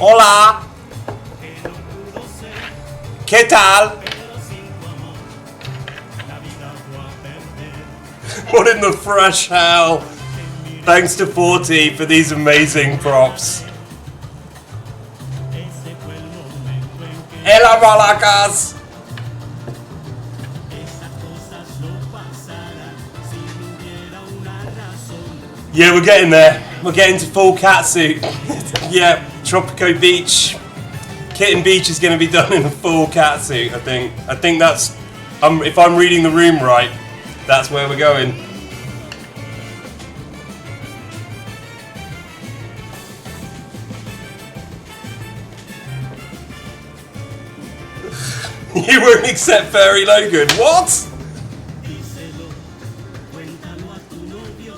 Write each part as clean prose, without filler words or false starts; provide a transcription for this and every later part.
Hola. ¿Qué tal? What in the fresh hell? Thanks to 40 for these amazing props. Ela Malacas! Yeah, we're getting there. We're getting to full catsuit. Yeah, Tropico Beach. Kitten Beach is going to be done in a full catsuit, I think. I think that's, if I'm reading the room right, that's where we're going. You won't accept Fairy Logan. What?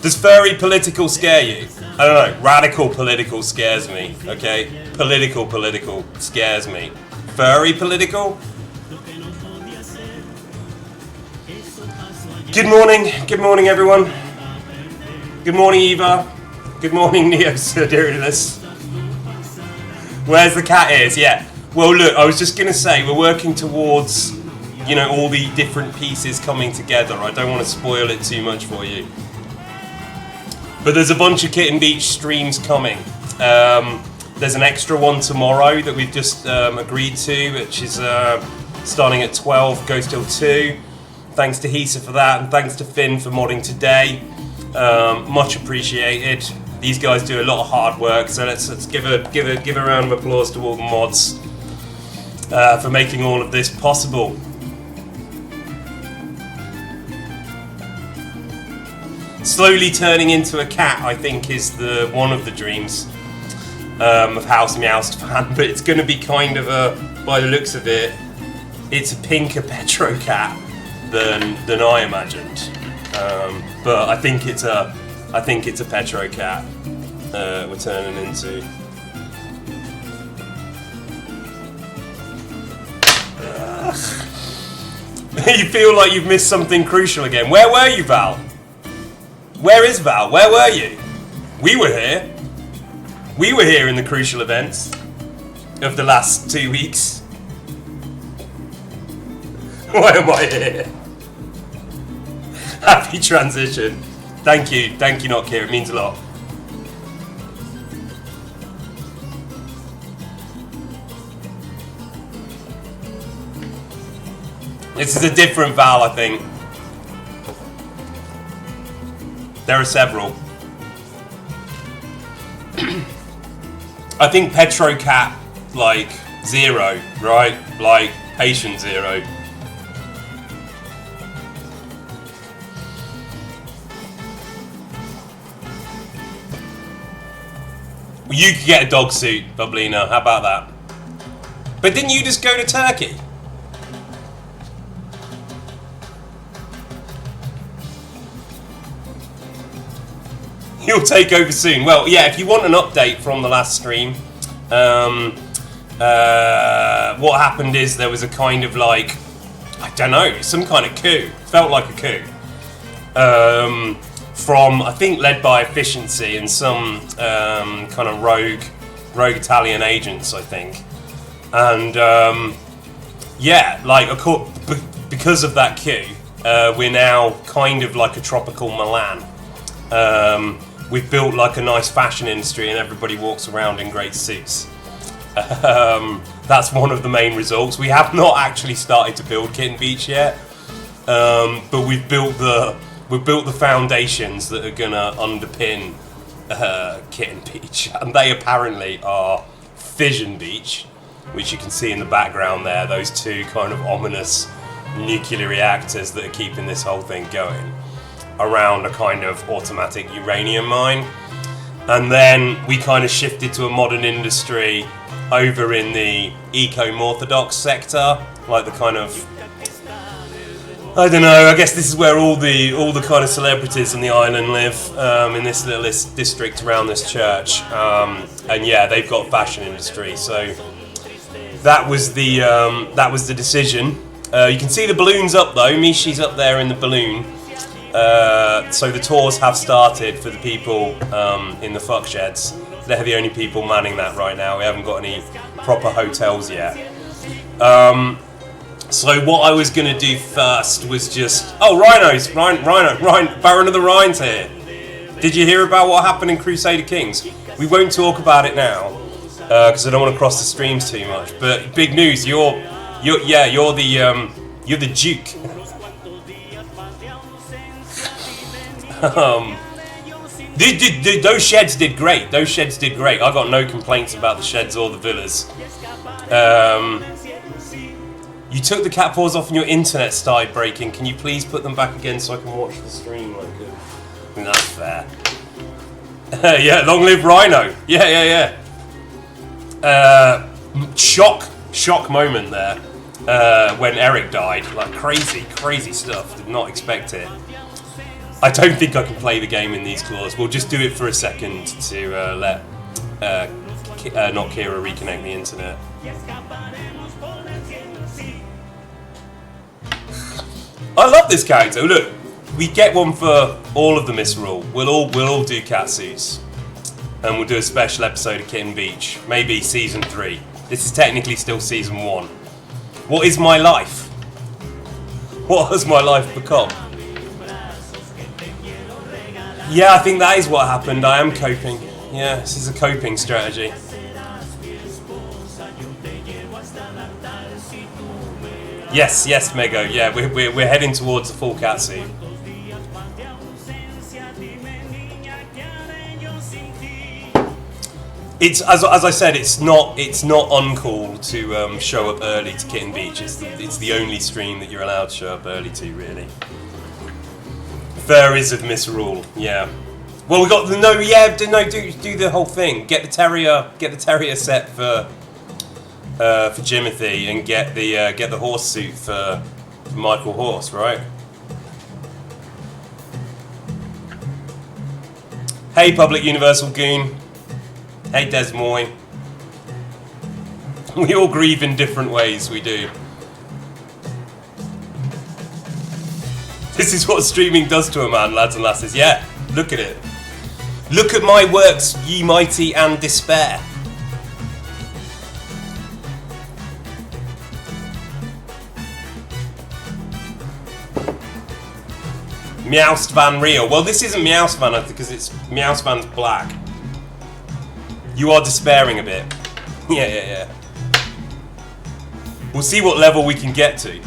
Does furry political scare you? I don't know. Radical political scares me. Okay? Political scares me. Furry political? Good morning everyone. Good morning Eva. Good morning Neo Sirdirulus. Where's the cat ears? Yeah. Well, look, I was just going to say, we're working towards, you know, all the different pieces coming together. I don't want to spoil it too much for you. But there's a bunch of Kitten Beach streams coming. There's an extra one tomorrow that we've just agreed to, which is starting at 12, goes till 2. Thanks to Hisa for that, and thanks to Finn for modding today. Much appreciated. These guys do a lot of hard work, so let's give a round of applause to all the mods. For making all of this possible. Slowly turning into a cat, I think, is one of the dreams of House Meowst fan, but it's going to be kind of by the looks of it, it's a pinker Petro cat than I imagined. But I think it's a Petro cat we're turning into. You feel like you've missed something crucial again. Where were you, Val? Where is Val? Where were you? We were here. We were here in the crucial events of the last 2 weeks. Why am I here? Happy transition. Thank you, not Kira. It means a lot. This is a different Val, I think. There are several. I think Petro Cat, like, 0, right? Like, patient 0. You could get a dog suit, Bublina. How about that? But didn't you just go to Turkey? You'll take over soon. Well, yeah, if you want an update from the last stream, what happened is there was a kind of like, I don't know, some kind of coup. Felt like a coup. From, I think, led by Efficiency and some kind of rogue Italian agents, I think. And, yeah, like, because of that coup, we're now kind of like a tropical Milan. We've built like a nice fashion industry and everybody walks around in great suits. That's one of the main results. We have not actually started to build Kitten Beach yet, but we've built the foundations that are gonna underpin Kitten Beach, and they apparently are Fission Beach, which you can see in the background there, those two kind of ominous nuclear reactors that are keeping this whole thing going around a kind of automatic uranium mine. And then we kind of shifted to a modern industry over in the eco-orthodox sector, like the kind of, I don't know, I guess this is where all the kind of celebrities on the island live, in this little district around this church. And yeah, they've got fashion industry, so that was the decision. You can see the balloons up though. Mishi's up there in the balloon. So the tours have started for the people in the fuck sheds. They're the only people manning that right now. We haven't got any proper hotels yet. So what I was going to do first was just... Oh, Rhinos! Rhino, Baron of the Rhine's here. Did you hear about what happened in Crusader Kings? We won't talk about it now, because I don't want to cross the streams too much. But big news, you're the Duke. Those sheds did great. I got no complaints about the sheds or the villas. You took the cat paws off and your internet started breaking. Can you please put them back again so I can watch the stream? I think that's fair. Yeah, long live Rhino. Yeah. Shock moment there when Eric died. Like crazy stuff. Did not expect it. I don't think I can play the game in these claws. We'll just do it for a second to let not Kira reconnect the internet. I love this character. Look, we get one for all of the misrule. We'll all do catsuits, and we'll do a special episode of Kitten Beach. Maybe season 3. This is technically still season 1. What is my life? What has my life become? Yeah, I think that is what happened. I am coping. Yeah, this is a coping strategy. Yes, Mego. Yeah, we're heading towards the full catsuit. It's as I said, it's not uncool to show up early to Kitten Beach. It's the only stream that you're allowed to show up early to, really. There is a misrule. Yeah. Well, we got the do the whole thing. Get the terrier set for Jimothy, and get the horse suit for Michael Horse, right? Hey, Public Universal Goon. Hey, Des Moy. We all grieve in different ways, we do. This is what streaming does to a man, lads and lasses. Yeah, look at it. Look at my works, ye mighty, and despair. Meowst Van Real. Well, this isn't Meowst Van, because it's Meowst Van's black. You are despairing a bit. Yeah. We'll see what level we can get to.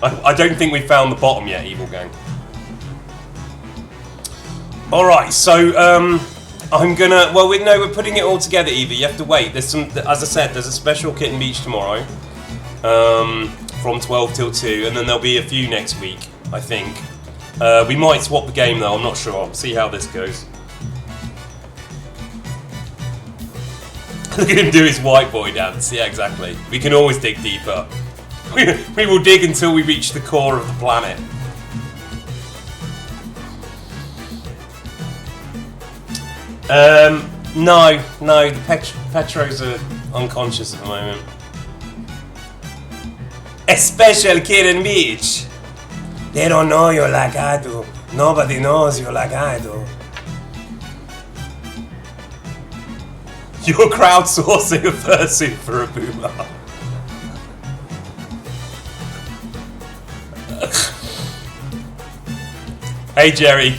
I don't think we've found the bottom yet, Evil Gang. Alright, so I'm gonna... Well, we're putting it all together, Eva. You have to wait. There's some... As I said, there's a special Kitten Beach tomorrow. From 12 till 2, and then there'll be a few next week, I think. We might swap the game though, I'm not sure. I'll see how this goes. Look at him do his white boy dance. Yeah, exactly. We can always dig deeper. We will dig until we reach the core of the planet. No, the Petros are unconscious at the moment. A special Kitten Beach. They don't know you like I do. Nobody knows you like I do. You're crowdsourcing a fursuit for a boomer. Hey, Jerry.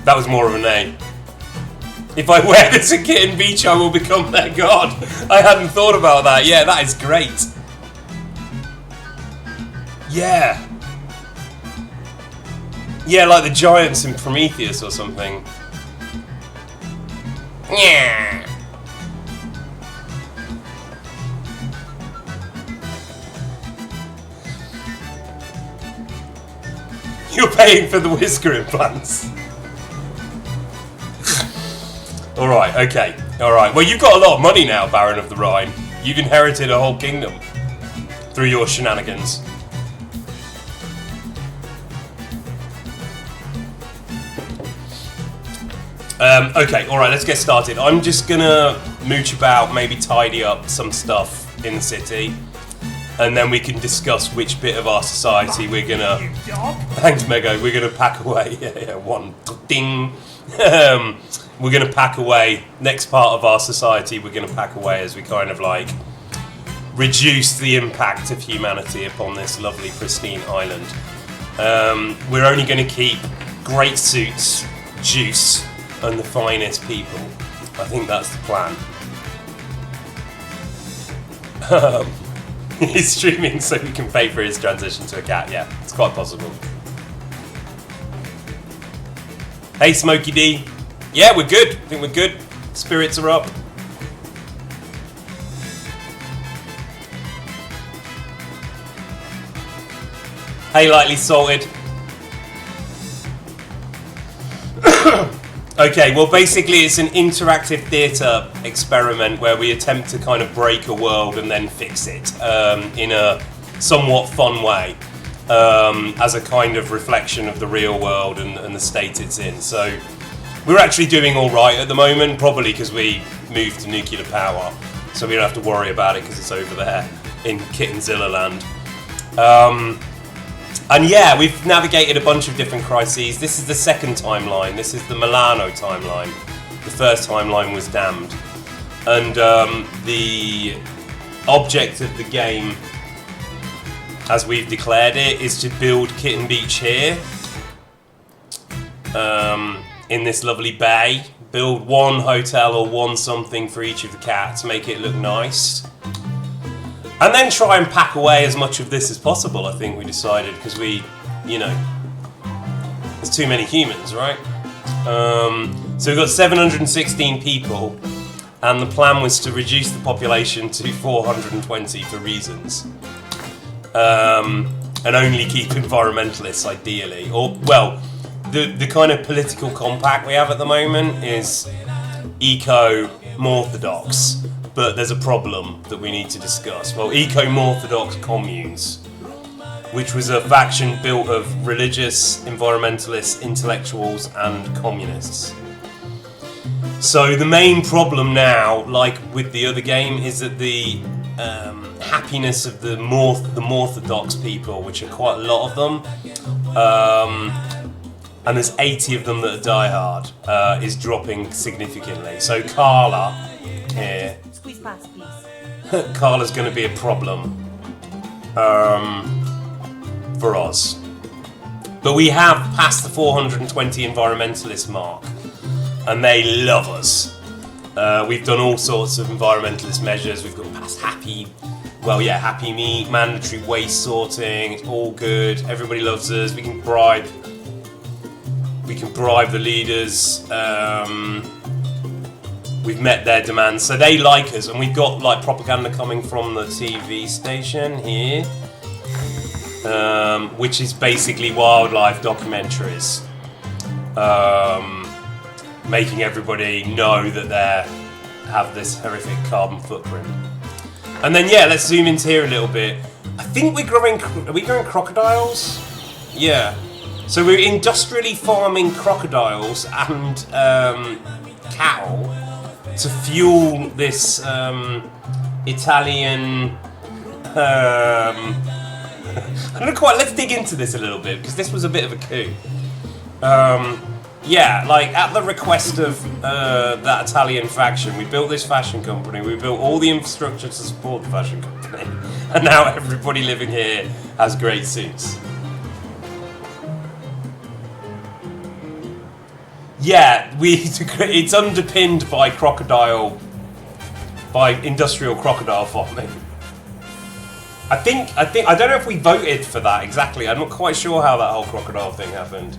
That was more of a name. If I wear this at Kitten Beach, I will become their god. I hadn't thought about that. Yeah, that is great. Yeah. Yeah, like the giants in Prometheus or something. Yeah. You're paying for the whisker implants. Alright, okay. Alright, well, you've got a lot of money now, Baron of the Rhine. You've inherited a whole kingdom through your shenanigans. Okay, alright, let's get started. I'm just gonna mooch about, maybe tidy up some stuff in the city. and then we can discuss which bit of our society we're gonna. Thanks, Mego. We're gonna pack away. Yeah, one ding. We're gonna pack away. Next part of our society, we're gonna pack away as we kind of like reduce the impact of humanity upon this lovely, pristine island. We're only gonna keep great suits, juice, and the finest people. I think that's the plan. He's streaming so he can pay for his transition to a cat. Yeah, it's quite possible. Hey, Smokey D. Yeah, we're good. I think we're good. Spirits are up. Hey, Lightly Salted. Okay, well basically it's an interactive theatre experiment where we attempt to kind of break a world and then fix it in a somewhat fun way as a kind of reflection of the real world and the state it's in. So we're actually doing all right at the moment, probably because we moved to nuclear power, so we don't have to worry about it because it's over there in Kittenzilla land. And yeah, we've navigated a bunch of different crises. This is the second timeline. This is the Milano timeline. The first timeline was damned. And the object of the game, as we've declared it, is to build Kitten Beach here. In this lovely bay. Build one hotel or one something for each of the cats. Make it look nice. And then try and pack away as much of this as possible, I think we decided, because we, you know, there's too many humans, right? So we've got 716 people, and the plan was to reduce the population to 420 for reasons. And only keep environmentalists, ideally. Or, well, the kind of political compact we have at the moment is eco-morthodox. But there's a problem that we need to discuss. Well, eco-morthodox communes, which was a faction built of religious, environmentalists, intellectuals, and communists. So the main problem now, like with the other game, is that the happiness of the morthodox people, which are quite a lot of them, and there's 80 of them that are diehard, is dropping significantly. So Carla here. Squeeze past, please. Carla's going to be a problem for us. But we have passed the 420 environmentalist mark, and they love us. We've done all sorts of environmentalist measures. We've got past happy meat, mandatory waste sorting. It's all good. Everybody loves us. We can bribe the leaders. We've met their demands, so they like us, and we've got like propaganda coming from the TV station here, which is basically wildlife documentaries, making everybody know that they have this horrific carbon footprint. And then yeah, let's zoom into here a little bit. I think we're growing. Are we growing crocodiles? Yeah. So we're industrially farming crocodiles and cattle to fuel this Italian. I don't know quite. Let's dig into this a little bit because this was a bit of a coup. Yeah, like at the request of that Italian faction, we built this fashion company. We built all the infrastructure to support the fashion company, and now everybody living here has great suits. Yeah, it's underpinned by industrial crocodile farming. I don't know if we voted for that exactly. I'm not quite sure how that whole crocodile thing happened.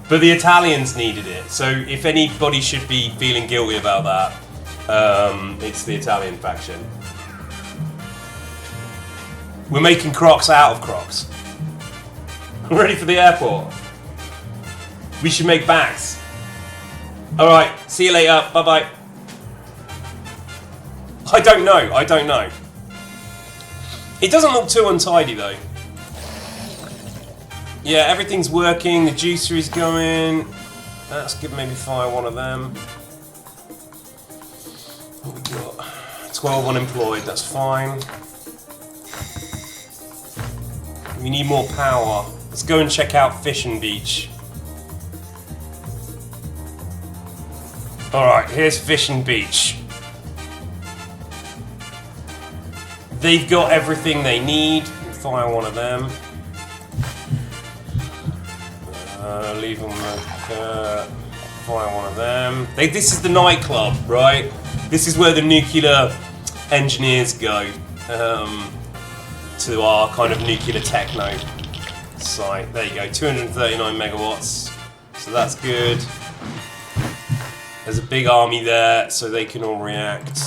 But the Italians needed it, so if anybody should be feeling guilty about that, it's the Italian faction. We're making Crocs out of Crocs. We're ready for the airport. We should make bags. Alright, see you later. Bye-bye. I don't know. It doesn't look too untidy though. Yeah, everything's working. The juicer is going. Let's maybe fire one of them. What we got? 12 unemployed, that's fine. We need more power. Let's go and check out Kitten Beach. Alright, here's Kitten Beach. They've got everything they need. Fire one of them. Leave them fire one of them. This is the nightclub, right? This is where the nuclear engineers go to our kind of nuclear techno site. There you go, 239 megawatts. So that's good. There's a big army there, so they can all react.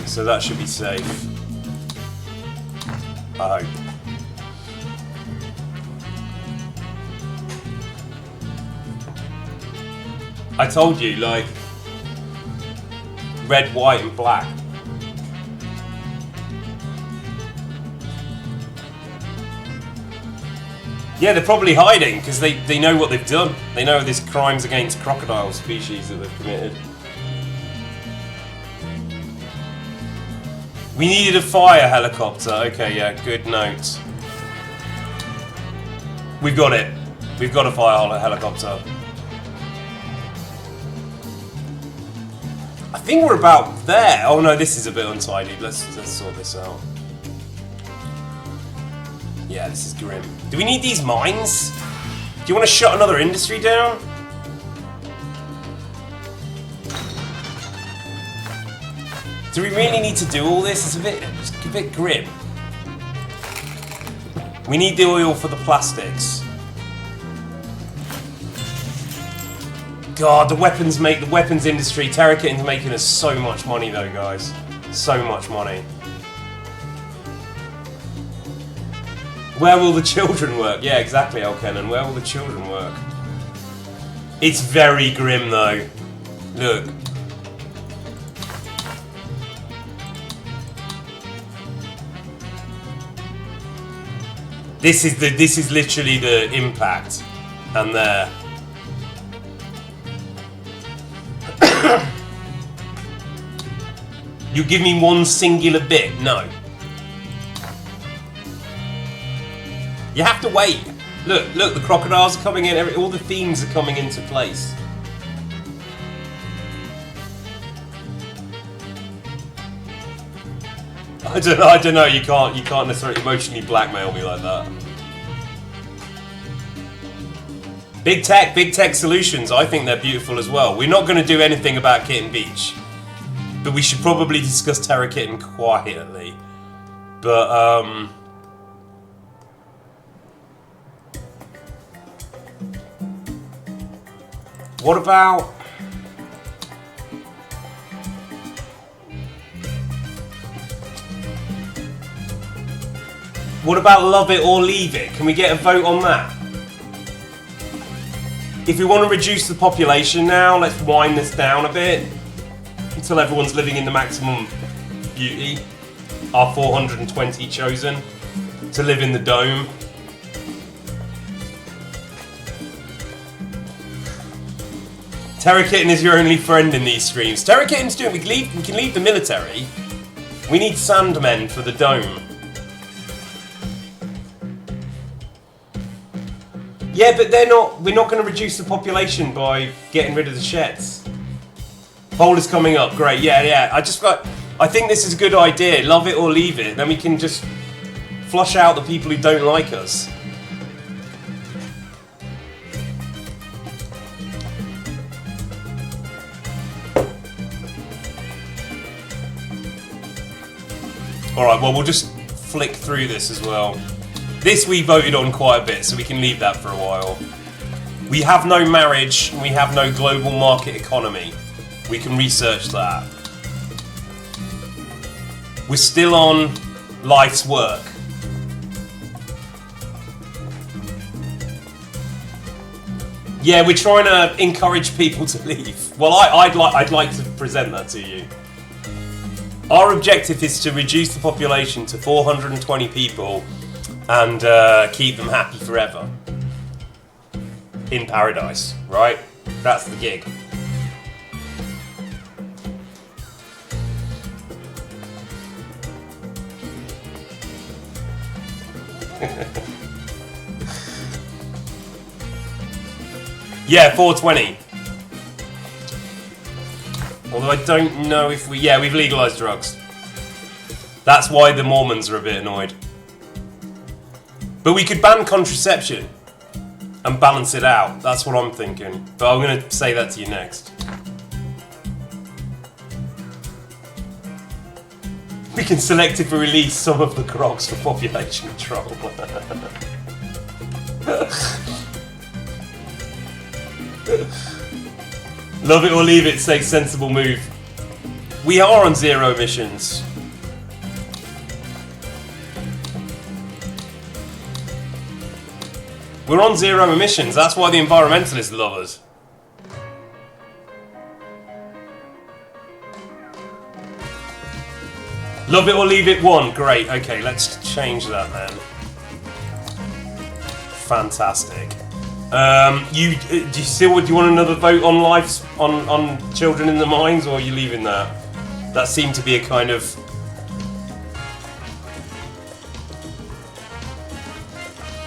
So that should be safe. I hope. I told you, like, red, white, and black. Yeah, they're probably hiding because they know what they've done. They know there's crimes against crocodile species that they've committed. We needed a fire helicopter. Okay, yeah, good note. We've got it. We've got a fire helicopter. I think we're about there. Oh no, this is a bit untidy. Let's sort this out. Yeah, this is grim. Do we need these mines? Do you want to shut another industry down? Do we really need to do all this? It's a bit grim. We need the oil for the plastics. God, the weapons industry, Terra Kitten's making us so much money though, guys. So much money. Where will the children work? Yeah, exactly, Elkenan. Where will the children work? It's very grim though. Look. This is literally the impact, and there. You give me one singular bit? No. You have to wait. Look, the crocodiles are coming in. All the themes are coming into place. I don't know. You can't necessarily emotionally blackmail me like that. Big tech solutions. I think they're beautiful as well. We're not going to do anything about Kitten Beach, but we should probably discuss Terra Kitten quietly. But what about? What about love it or leave it? Can we get a vote on that? If we want to reduce the population now, let's wind this down a bit until everyone's living in the maximum beauty. Our 420 chosen to live in the dome. Terra Kitten is your only friend in these streams. Terra Kitten's doing. We can leave the military. We need sandmen for the dome. Yeah, but we're not going to reduce the population by getting rid of the sheds. Poll is coming up, great, yeah. I think this is a good idea, love it or leave it, then we can just flush out the people who don't like us. Alright, well we'll just flick through this as well. This we voted on quite a bit, so we can leave that for a while. We have no marriage, and we have no global market economy. We can research that. We're still on life's work. Yeah, we're trying to encourage people to leave. Well, I'd like to present that to you. Our objective is to reduce the population to 420 people and keep them happy forever. In paradise, right? That's the gig. Yeah, 420. Although I don't know if we... Yeah, we've legalized drugs. That's why the Mormons are a bit annoyed. But we could ban contraception and balance it out. That's what I'm thinking. But I'm going to say that to you next. We can selectively release some of the crocs for population control. Love it or leave it, say sensible move. We are on zero emissions. We're on zero emissions, that's why the environmentalists love us. Love it or leave it 1. Great, okay, let's change that then. Fantastic. Do you want another vote on lives on children in the mines, or are you leaving that? That seemed to be a kind of...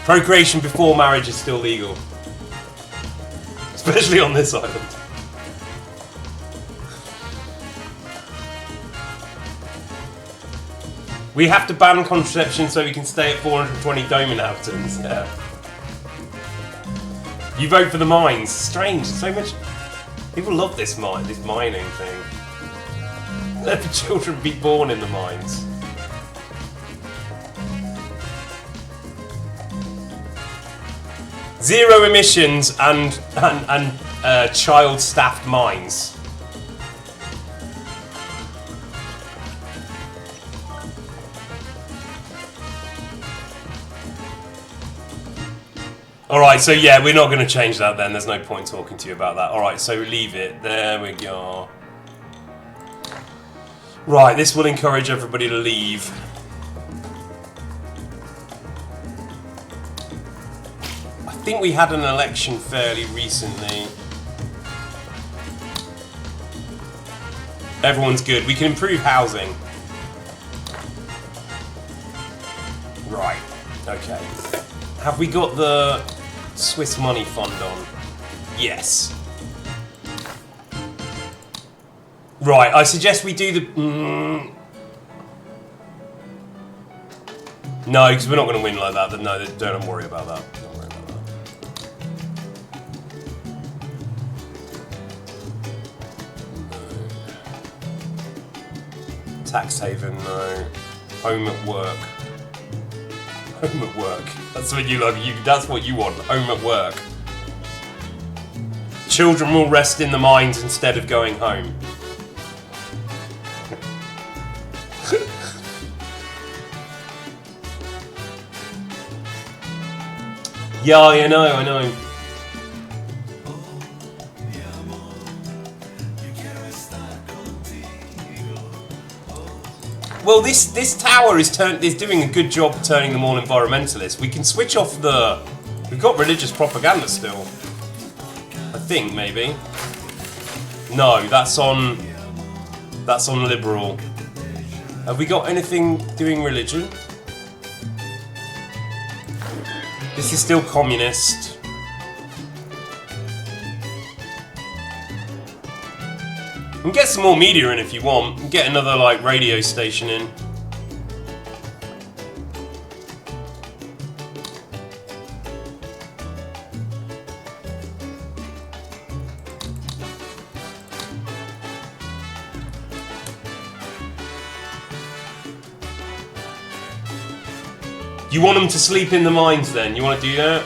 Procreation before marriage is still legal. Especially on this island. We have to ban contraception so we can stay at 420 dome inhabitants. Yeah. You vote for the mines. Strange. So much. People love this mining thing. Let the children be born in the mines. Zero emissions and child-staffed mines. Alright, so yeah, we're not going to change that then. There's no point talking to you about that. Alright, so leave it. There we go. Right, this will encourage everybody to leave. I think we had an election fairly recently. Everyone's good. We can improve housing. Right, okay. Have we got the Swiss money fund on? Yes. Right, I suggest we do the... No, because we're not going to win like that. No, don't worry about that. Don't worry about that. Tax haven, no. Home at work. Home at work. That's what you love. That's what you want. Home at work. Children will rest in the mines instead of going home. Yeah, I know. Well, this tower is doing a good job turning them all environmentalists. We can switch off the... We've got religious propaganda still. I think, maybe. No, that's on liberal. Have we got anything doing religion? This is still communist. You can get some more media in if you want. You can get another like radio station in. You want them to sleep in the mines then? You want to do that?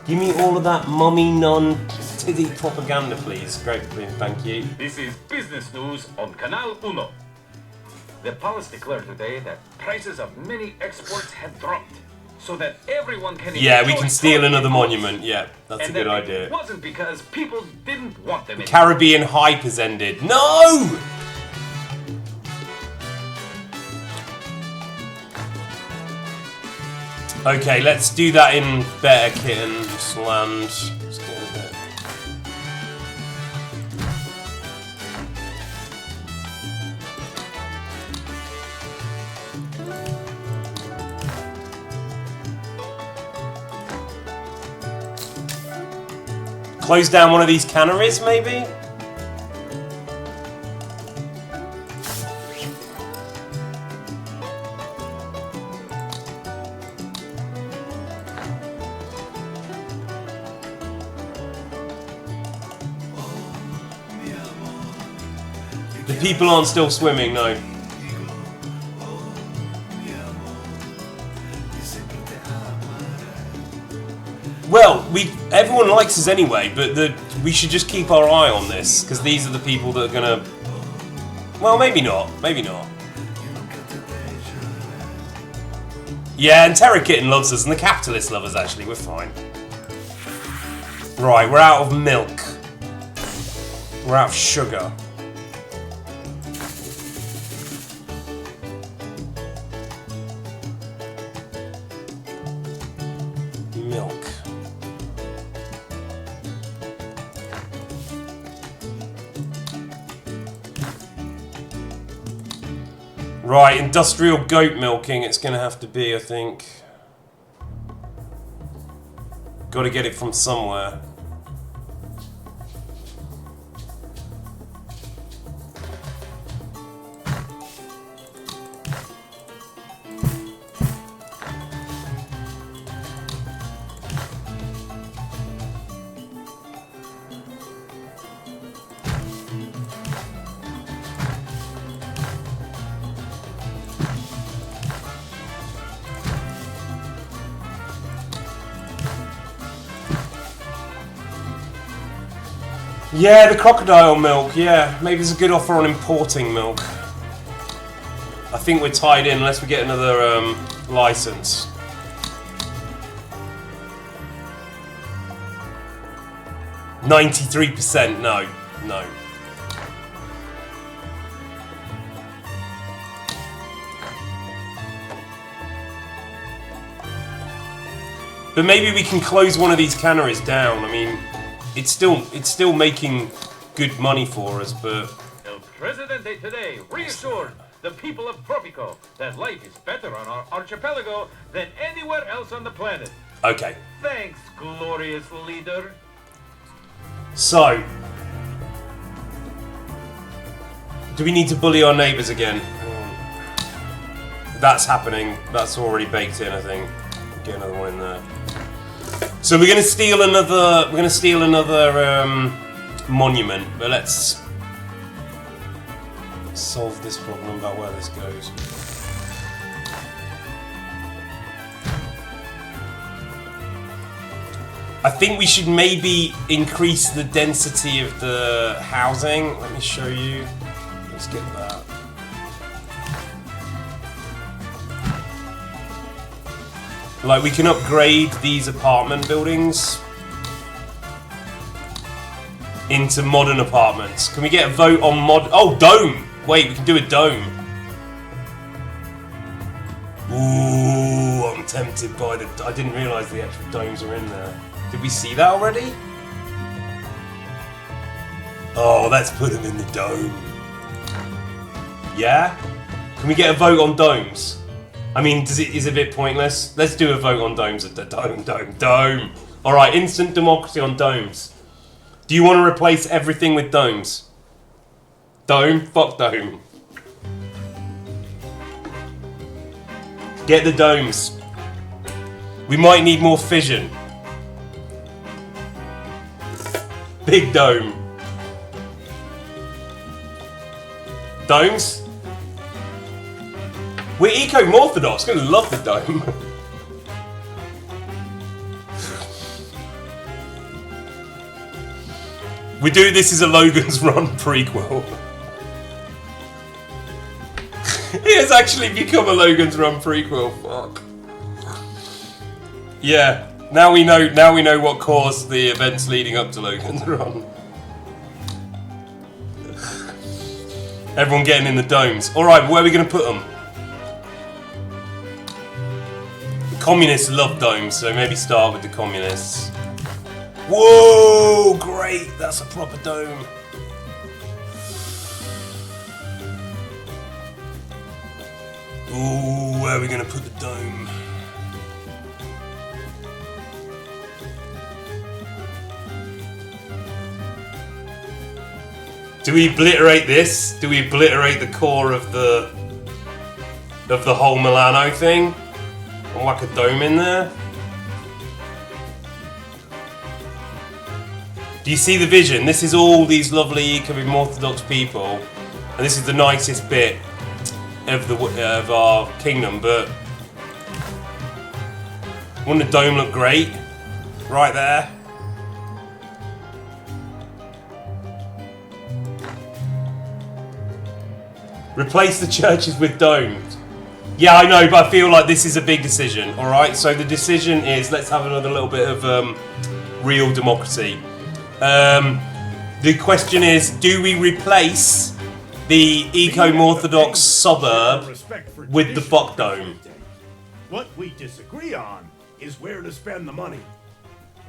Give me all of that mummy non-titty propaganda, please. Great, thank you. This is business news on Canal Uno. The palace declared today that prices of many exports have dropped, so that everyone can... Yeah, we can steal another monument. Yeah, that's a good idea. It wasn't because people didn't want them anymore. Caribbean hype has ended. No! Okay, let's do that in better Kitten's land. Let's get a bit. Close down one of these canneries, maybe? The people aren't still swimming, no. Well, everyone likes us anyway, but we should just keep our eye on this, because these are the people that are gonna... Well, maybe not. Maybe not. Yeah, and Terra Kitten loves us, and the capitalists love us, actually. We're fine. Right, we're out of milk. We're out of sugar. Milk. Right, industrial goat milking it's gonna have to be, I think. Gotta get it from somewhere. Yeah, the crocodile milk, yeah. Maybe there's a good offer on importing milk. I think we're tied in unless we get another license. %93%, no. No. But maybe we can close one of these canneries down. I mean... It's still making good money for us, but... El Presidente today reassured the people of Tropico that life is better on our archipelago than anywhere else on the planet. Okay. Thanks, glorious leader. So... Do we need to bully our neighbours again? That's happening. That's already baked in, I think. Get another one in there. So we're gonna steal another. We're gonna steal another monument, but let's solve this problem about where this goes. I think we should maybe increase the density of the housing. Let me show you. Let's get that. Like, we can upgrade these apartment buildings into modern apartments. Can we get a vote on mod... Oh, dome! Wait, we can do a dome. Ooh, I'm tempted by the... I didn't realise the actual domes were in there. Did we see that already? Oh, let's put them in the dome. Yeah? Can we get a vote on domes? I mean, is it a bit pointless? Let's do a vote on domes. Dome. Alright, instant democracy on domes. Do you want to replace everything with domes? Dome? Fuck dome. Get the domes. We might need more fission. Big dome. Domes? We're eco-orthodox, gonna love the dome. We do this as a Logan's Run prequel. It has actually become a Logan's Run prequel, fuck. Yeah, now we know what caused the events leading up to Logan's Run. Everyone getting in the domes. Alright, where are we gonna put them? Communists love domes, so maybe start with the communists. Whoa, great, that's a proper dome. Ooh, where are we gonna put the dome? Do we obliterate this? Do we obliterate the core of the whole Milano thing? And whack a dome in there? Do you see the vision? This is all these lovely Kitten Orthodox people, and this is the nicest bit of our kingdom. But wouldn't the dome look great? Right there. Replace the churches with domes. Yeah, I know, but I feel like this is a big decision. All right, so the decision is let's have another little bit of real democracy. The question is, do we replace the eco-orthodox suburb with the Buck Dome? What we disagree on is where to spend the money.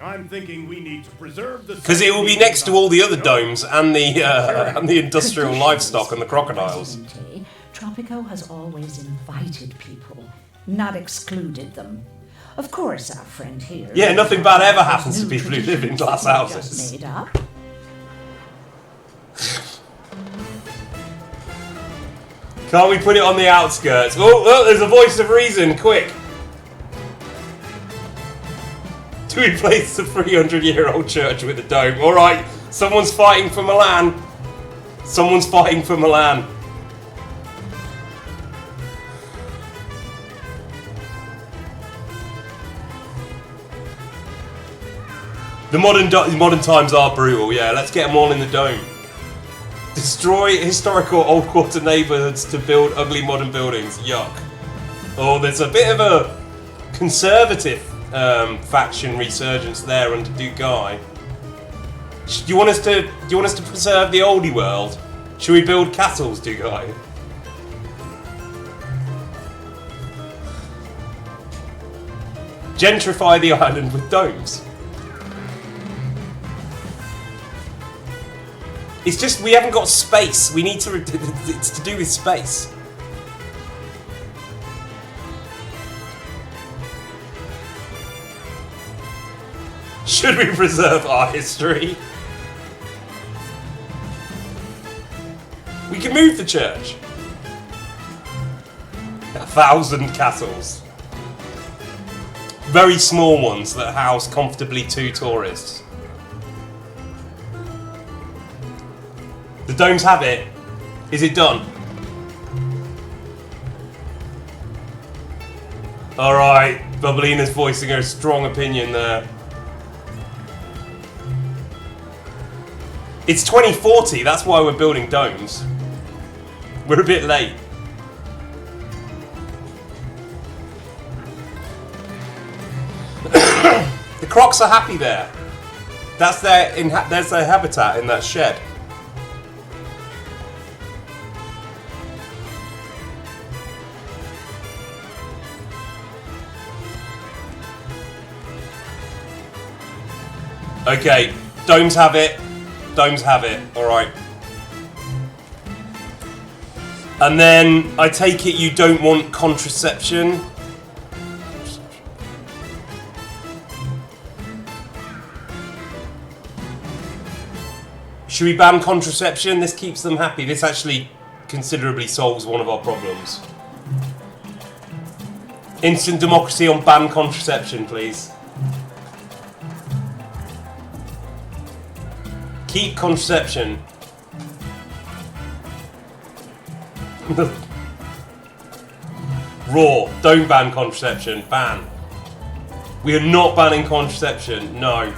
I'm thinking we need to preserve the... Because it will be next to all the other domes and the industrial livestock and the crocodiles. Tropico has always invited people, not excluded them. Of course, our friend here... Yeah, nothing bad ever happens to people who live in glass houses. Made up. Can't we put it on the outskirts? Oh, there's a voice of reason, quick! To replace the 300-year-old church with a dome. Alright, someone's fighting for Milan. Someone's fighting for Milan. The modern times are brutal, yeah. Let's get them all in the dome. Destroy historical old quarter neighbourhoods to build ugly modern buildings. Yuck. Oh, there's a bit of a conservative faction resurgence there under Dugai. Do you want us to preserve the oldie world? Should we build castles, Dugai? Gentrify the island with domes. It's just we haven't got space. We need to. It's to do with space. Should we preserve our history? We can move the church. 1,000 castles. Very small ones that house comfortably 2 tourists. The domes have it. Is it done? Alright, Bubblina's voicing her strong opinion there. It's 2040, that's why we're building domes. We're a bit late. The crocs are happy there. That's their habitat in that shed. Okay, domes have it. Domes have it. Alright. And then, I take it you don't want contraception? Should we ban contraception? This keeps them happy. This actually considerably solves one of our problems. Instant democracy on ban contraception, please. Keep contraception. Raw. Don't ban contraception. Ban. We are not banning contraception. No.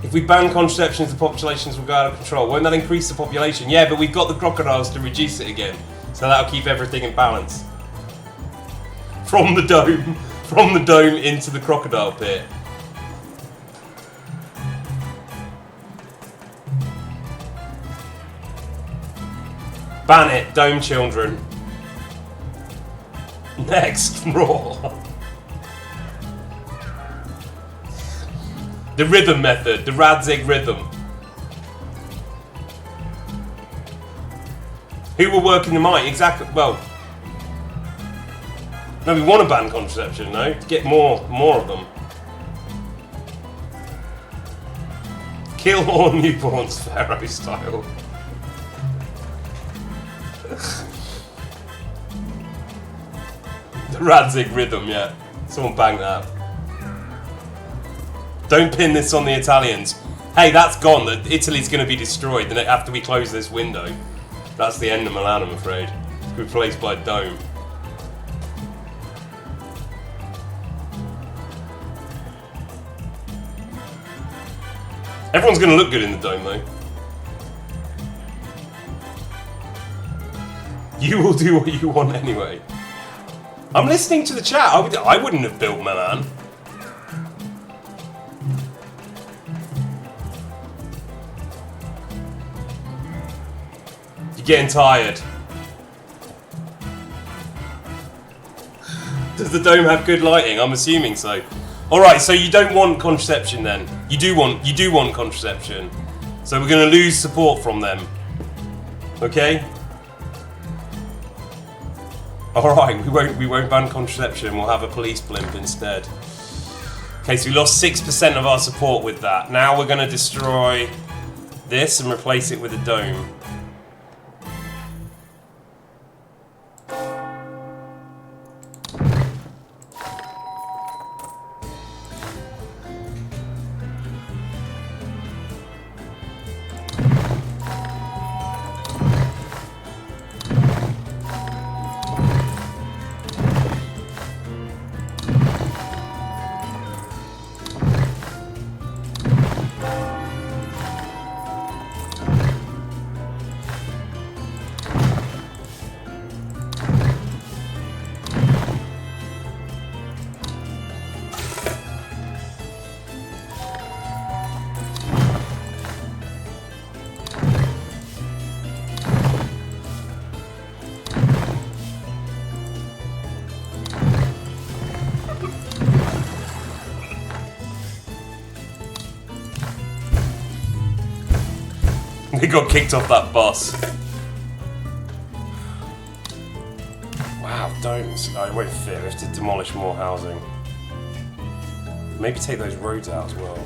If we ban contraception, the populations will go out of control. Won't that increase the population? Yeah, but we've got the crocodiles to reduce it again. So that'll keep everything in balance. From the dome. From the dome into the crocodile pit. Ban it, dome children. Next, raw. The rhythm method, the Radzig rhythm. Who will work in the mine? Exactly, well. No, we want to ban contraception, no? To get more of them. Kill all newborns, Pharaoh style. The Radzig rhythm, yeah. Someone bang that. Don't pin this on the Italians. Hey, that's gone. Italy's going to be destroyed after we close this window. That's the end of Milan, I'm afraid. It's replaced by a dome. Everyone's going to look good in the dome, though. You will do what you want anyway. I'm listening to the chat. I wouldn't have built Milan. You're getting tired. Does the dome have good lighting? I'm assuming so. Alright, so you don't want contraception then. You do want contraception. So we're gonna lose support from them. Okay? Alright, we won't ban contraception, we'll have a police blimp instead. Okay, so we lost 6% of our support with that. Now we're gonna destroy this and replace it with a dome. They got kicked off that bus. Wow, domes. Oh, it won't fit. We have to demolish more housing. Maybe take those roads out as well.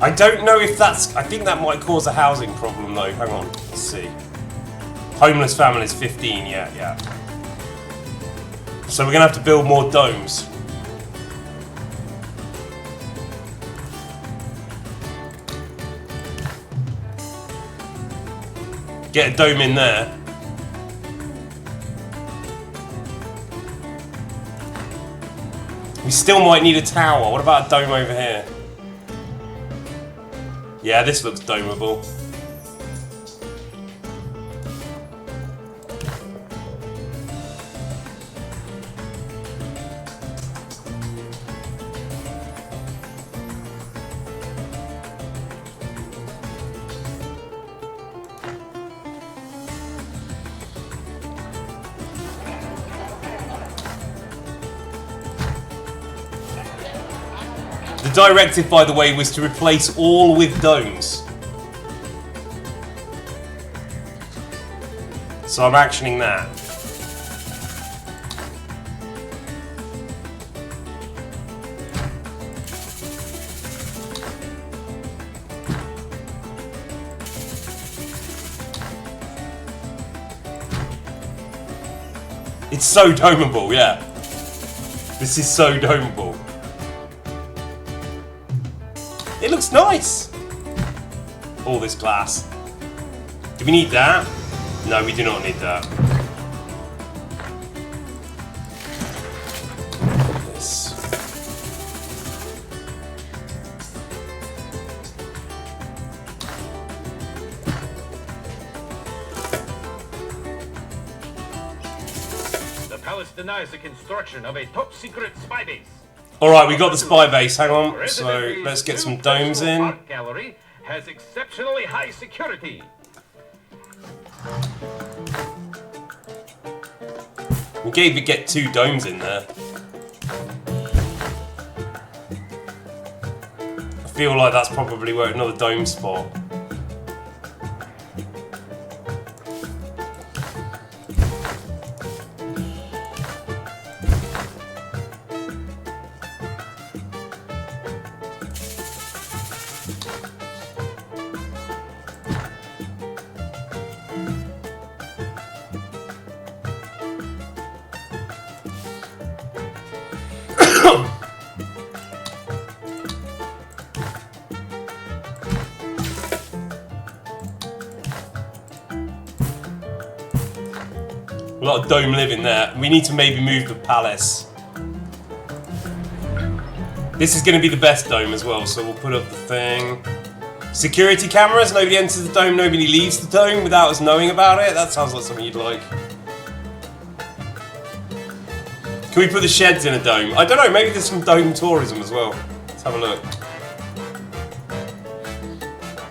I don't know if that's... I think that might cause a housing problem though. Hang on, let's see. Homeless families 15, yeah. So we're gonna have to build more domes. Get a dome in there. We still might need a tower. What about a dome over here? Yeah, this looks domeable. The directive, by the way, was to replace all with domes. So I'm actioning that. It's so domeable, yeah. This is so domeable. It looks nice. All this glass. Do we need that? No, we do not need that. This. The palace denies the construction of a top-secret spy base. Alright, we got the spy base, hang on. So let's get some domes in. Art gallery has exceptionally high security. We gave it get 2 domes in there. I feel like that's probably where another dome spot. A lot of dome living there. We need to maybe move the palace. This is going to be the best dome as well, so we'll put up the thing. Security cameras. Nobody enters the dome, nobody leaves the dome without us knowing about it. That sounds like something you'd like. Can we put the sheds in a dome? I don't know, maybe there's some dome tourism as well. Let's have a look.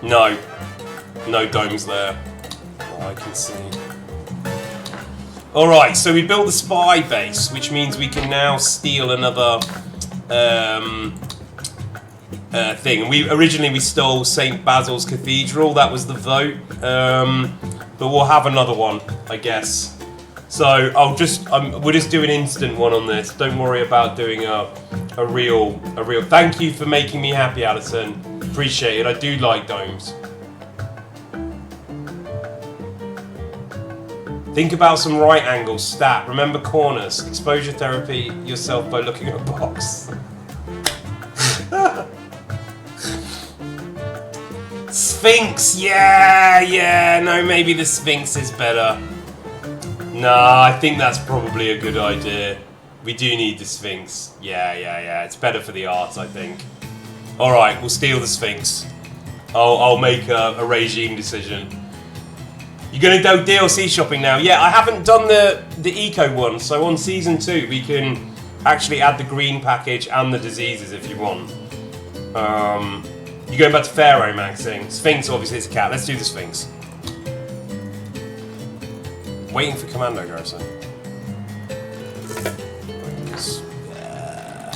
No. No domes there. Oh, I can see. Alright, so we built the spy base, which means we can now steal another thing. And originally we stole St. Basil's Cathedral, that was the vote. But we'll have another one, I guess. So we're just doing an instant one on this. Don't worry about doing a real. Thank you for making me happy, Alison. Appreciate it. I do like domes. Think about some right angles, stat. Remember corners. Exposure therapy yourself by looking at a box. Sphinx, yeah, no, maybe the Sphinx is better. Nah, I think that's probably a good idea. We do need the Sphinx. Yeah, it's better for the art, I think. Alright, we'll steal the Sphinx. I'll make a regime decision. You're gonna do DLC shopping now? Yeah, I haven't done the eco one, so on season 2 we can actually add the green package and the diseases if you want. You're going back to Pharaoh maxing. Sphinx obviously is a cat. Let's do the Sphinx. Waiting for Commando Garrison. Yeah.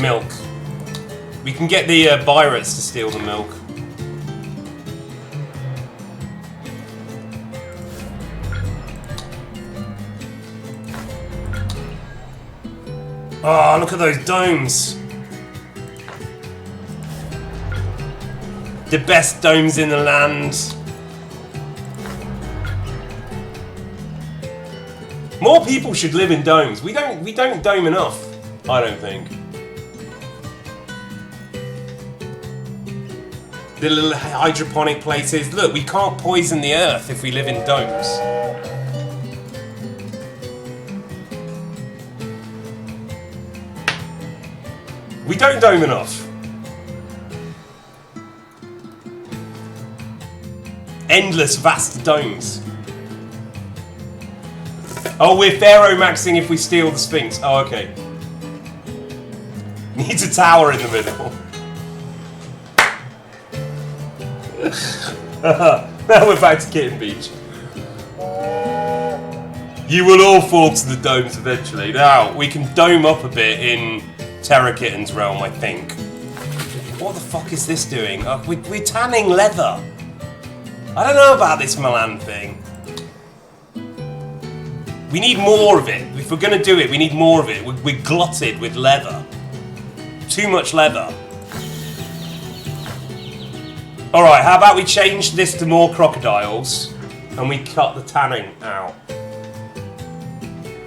Milk. We can get the Byrots to steal the milk. Oh, look at those domes. The best domes in the land. More people should live in domes. We don't dome enough, I don't think. The little hydroponic places. Look, we can't poison the earth if we live in domes. We don't dome enough. Endless vast domes. Oh, we're Pharaoh maxing if we steal the Sphinx. Oh, okay. Needs a tower in the middle. Now we're back to Kitten Beach. You will all fall to the domes eventually. Now, we can dome up a bit in Terra Kitten's realm, I think. What the fuck is this doing? We're tanning leather. I don't know about this Milan thing. We need more of it. If we're going to do it, we need more of it. We're glutted with leather. Too much leather. Alright, how about we change this to more crocodiles and we cut the tanning out.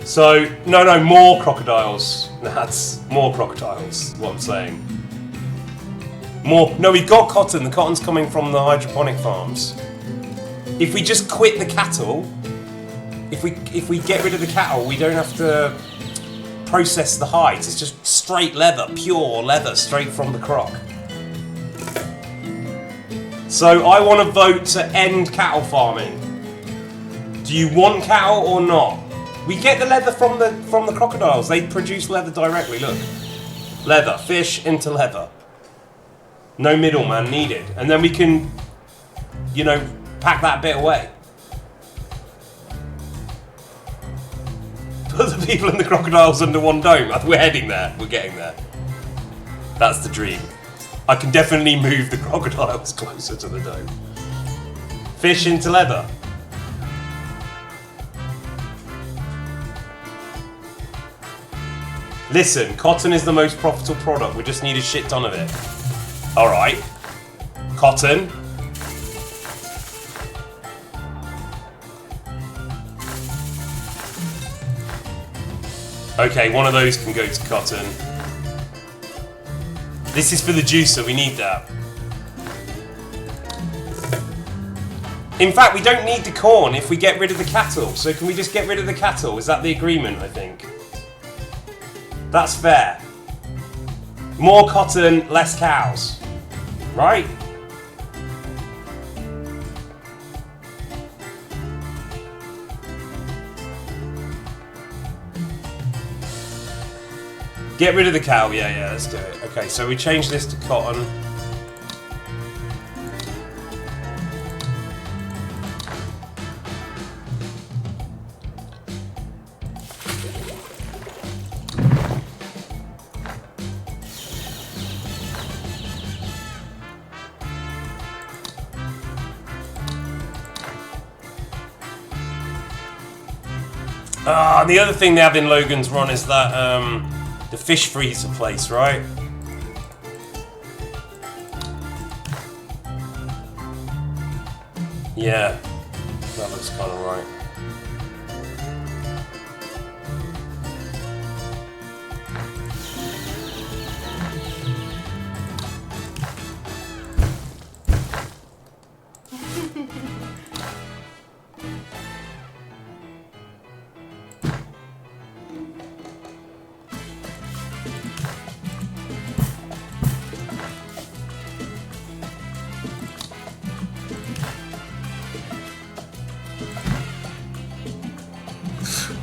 So, no, more crocodiles. That's more crocodiles, is what I'm saying. More. No, we've got cotton. The cotton's coming from the hydroponic farms. If we just quit the cattle, if we get rid of the cattle, we don't have to process the hides. It's just straight leather, pure leather, straight from the croc. So I want to vote to end cattle farming. Do you want cattle or not? We get the leather from the crocodiles. They produce leather directly. Look, leather, fish into leather. No middleman needed, and then we can, you know, pack that bit away. Put the people and the crocodiles under one dome. We're heading there. We're getting there. That's the dream. I can definitely move the crocodiles closer to the dome. Fish into leather. Listen, cotton is the most profitable product. We just need a shit ton of it. Alright. Cotton. Okay, one of those can go to cotton. This is for the juicer, we need that. In fact, we don't need the corn if we get rid of the cattle. So can we just get rid of the cattle? Is that the agreement, I think? That's fair. More cotton, less cows. Right? Get rid of the cow. Yeah, let's do it. Okay, so we change this to cotton. And the other thing they have in Logan's Run is that the fish freezer place, right? Yeah, that looks kind of right.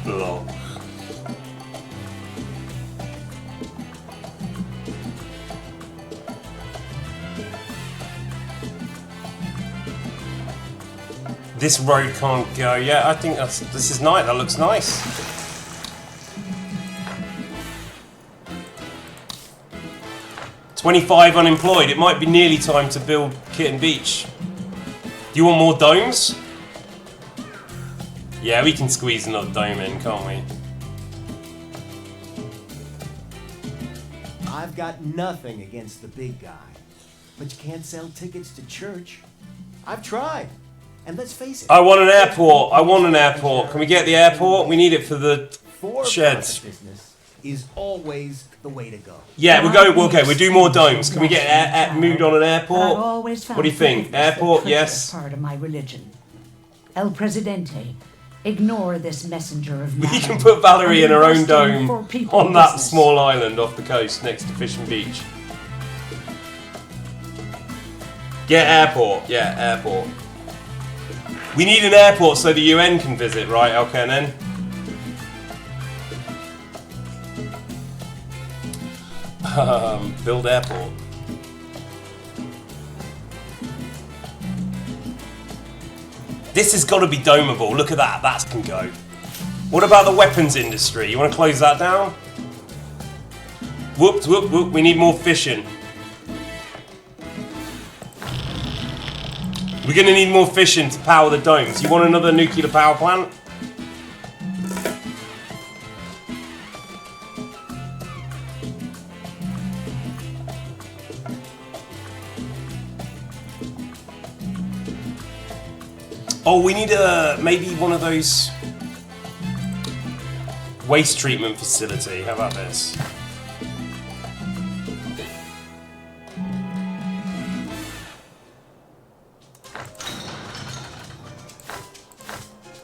Lol. This road can't go. Yeah, I think this is nice. That looks nice. $25 unemployed. It might be nearly time to build Kitten Beach. Do you want more domes? Yeah, we can squeeze another dome in, can't we? I've got nothing against the big guy, but you can't sell tickets to church. I've tried, and let's face it. I want an airport. I want an airport. Can we get the airport? We need it for the sheds. Business is always the way to go. Yeah, we'll go. Okay, we'll do more domes. Can we get moved on an airport? I've always found What do you think? forgiveness the Airport? prettiest Yes. Part of my religion. El Presidente. Ignore this messenger of We matter. can put Valerie in her own Investing for dome people on that business. small island off the coast next to Kitten Beach. Get airport. Yeah, airport. We need an airport so the UN can visit, right, LKNN? Build airport. This has got to be domeable. Look at that. That can go. What about the weapons industry? You want to close that down? Whoop, whoop, whoop. We need more fission. We're going to need more fission to power the domes. You want another nuclear power plant? Oh, we need maybe one of those waste treatment facility. How about this?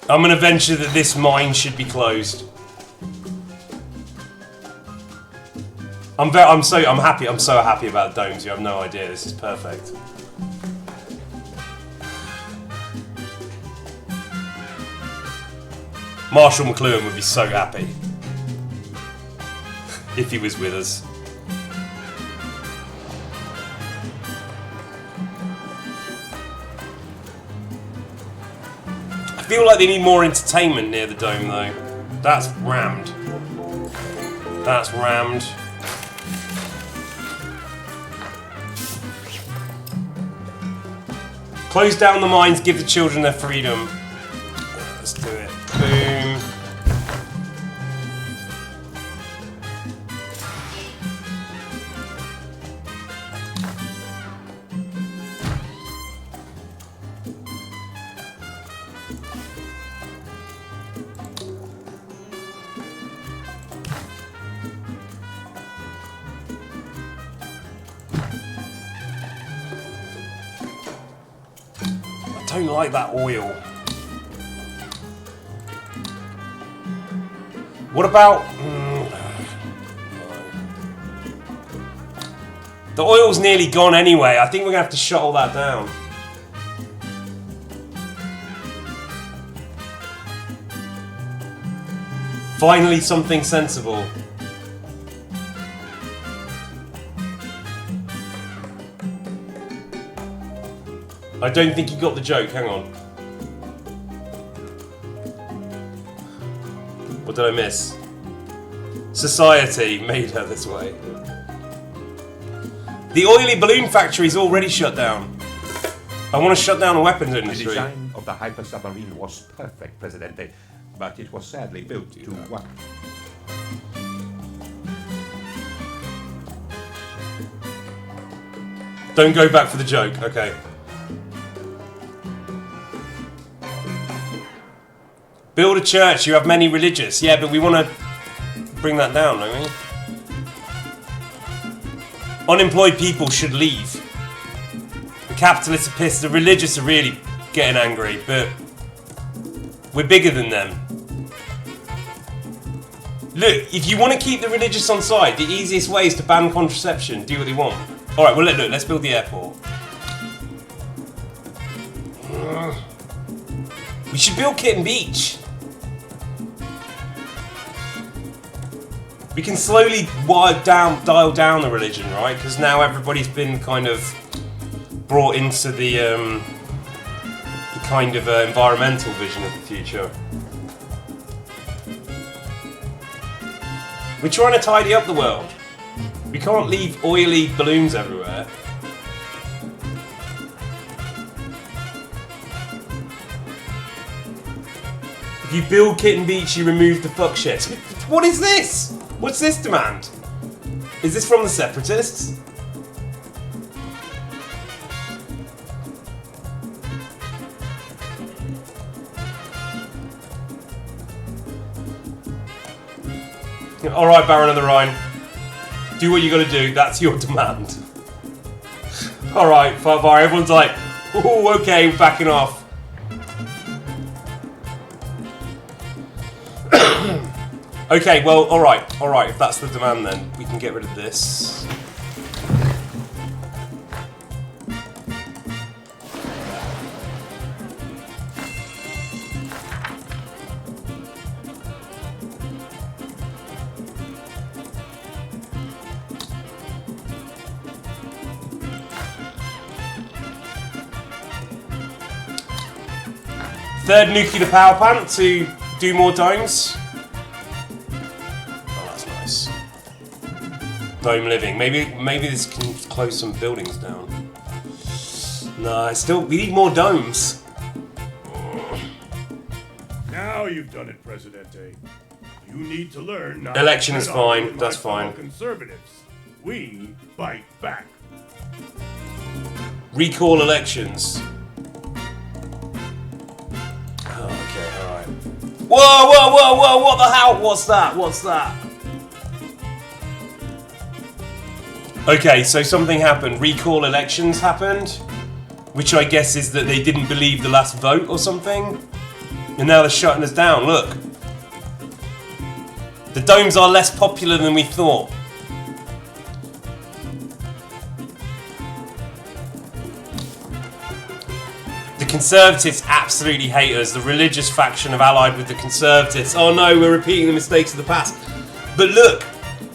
I'm gonna venture that this mine should be closed. I'm so happy about domes. You have no idea. This is perfect. Marshall McLuhan would be so happy if he was with us. I feel like they need more entertainment near the dome though. That's rammed. That's rammed. Close down the mines, give the children their freedom. Let's do it. Boom. I don't like that oil. What about... the oil's nearly gone anyway. I think we're going to have to shut all that down. Finally something sensible. I don't think you got the joke. Hang on. What did I miss? Society made her this way. The oily balloon factory is already shut down. I want to shut down the weapons industry. The design of the hyper submarine was perfect, Presidente, but it was sadly built to one. Don't go back for the joke. Okay. Build a church, you have many religious. Yeah, but we want to bring that down, don't we? Unemployed people should leave. The capitalists are pissed, the religious are really getting angry, but we're bigger than them. Look, if you want to keep the religious on side, the easiest way is to ban contraception, do what they want. Alright, well look, let's build the airport. We should build Kitten Beach. We can slowly dial down the religion, right? Because now everybody's been kind of brought into the kind of environmental vision of the future. We're trying to tidy up the world. We can't leave oily balloons everywhere. If you build Kitten Beach, you remove the fuck shit. What is this? What's this demand? Is this from the separatists? Alright, Baron of the Rhine. Do what you gotta do, that's your demand. Alright, Farvar, everyone's like, oh, okay, we're backing off. Okay, well, alright, if that's the demand then, we can get rid of this. Third nuclear power plant to do more domes? Oh, that's nice. Dome living. Maybe this can close some buildings down. No, we need more domes. Now you've done it, Presidente. You need to learn not Election to is get on fine, with my that's fellow fine. Conservatives. We bite back. Recall elections. Oh, okay, alright. Whoa, what the hell? What's that? Okay, so something happened. Recall elections happened, which I guess is that they didn't believe the last vote or something. And now they're shutting us down, look. The domes are less popular than we thought. The Conservatives absolutely hate us. The religious faction have allied with the Conservatives. Oh no, we're repeating the mistakes of the past. But look,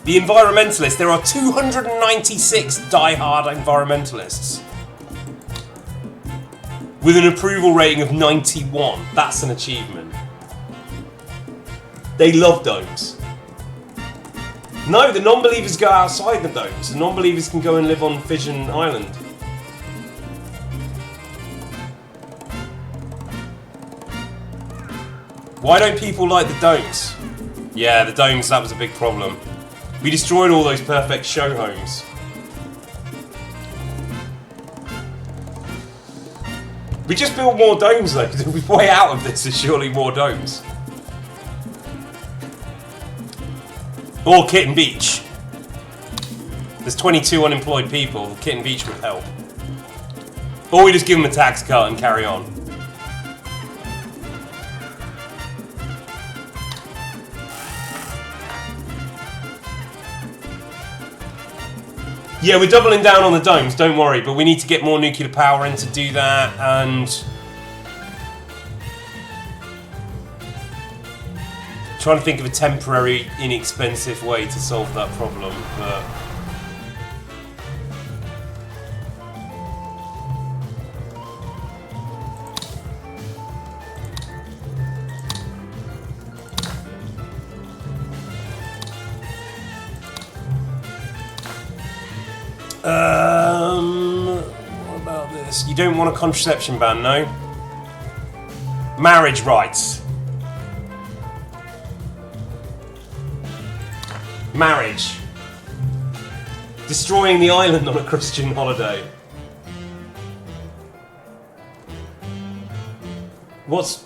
the environmentalists, there are 296 die-hard environmentalists. With an approval rating of 91. That's an achievement. They love domes. No, the non-believers go outside the domes. The non-believers can go and live on Fission Island. Why don't people like the domes? Yeah, the domes, that was a big problem. We destroyed all those perfect show homes. We just build more domes though. The way out of this is surely more domes. Or Kitten Beach. There's 22 unemployed people. Kitten Beach would help. Or we just give them a tax cut and carry on. Yeah, we're doubling down on the domes, don't worry, but we need to get more nuclear power in to do that, and trying to think of a temporary, inexpensive way to solve that problem, but what about this? You don't want a contraception ban, no? Marriage rights. Marriage. Destroying the island on a Christian holiday. What's...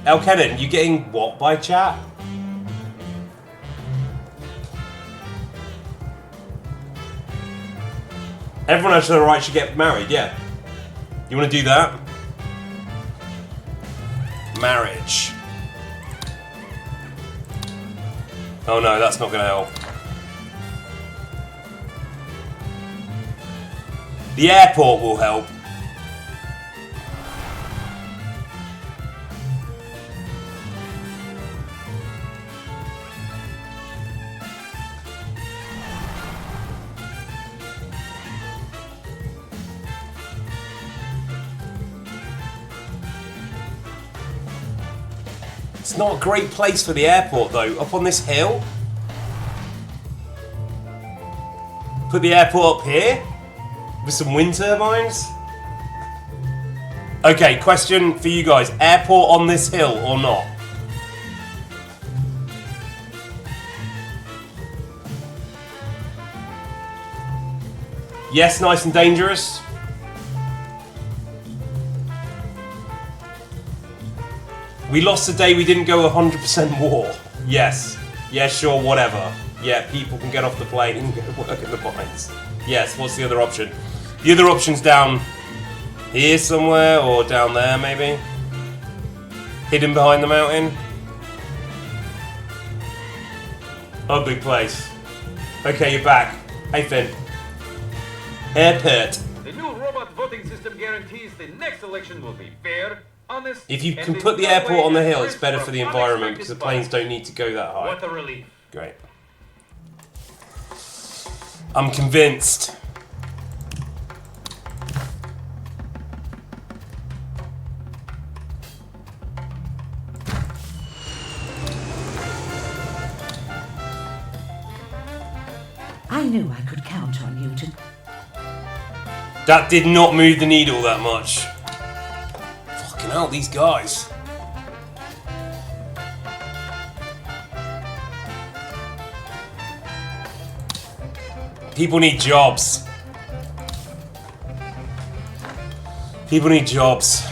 El Kitten, you getting what by chat? Everyone has the right to get married, yeah. You want to do that? Marriage. Oh no, that's not going to help. The airport will help. It's not a great place for the airport though, up on this hill. Put the airport up here with some wind turbines. Okay, question for you guys. Airport on this hill or not? Yes, nice and dangerous. We lost the day we didn't go 100% war. Yes. Yeah, sure, whatever. Yeah, people can get off the plane and go work in the mines. Yes, what's the other option? The other option's down here somewhere, or down there maybe? Hidden behind the mountain? Ugly place. Okay, you're back. Hey, Finn. Airport. The new robot voting system guarantees the next election will be fair, honest, If you and can in put the no airport way on the hill, at it's risk better from for the environment unexpected because the planes bias. don't need to go that high. What a relief. Great. I'm convinced. I knew I could count on you to... That did not move the needle that much. Fucking hell, these guys. People need jobs. People need jobs.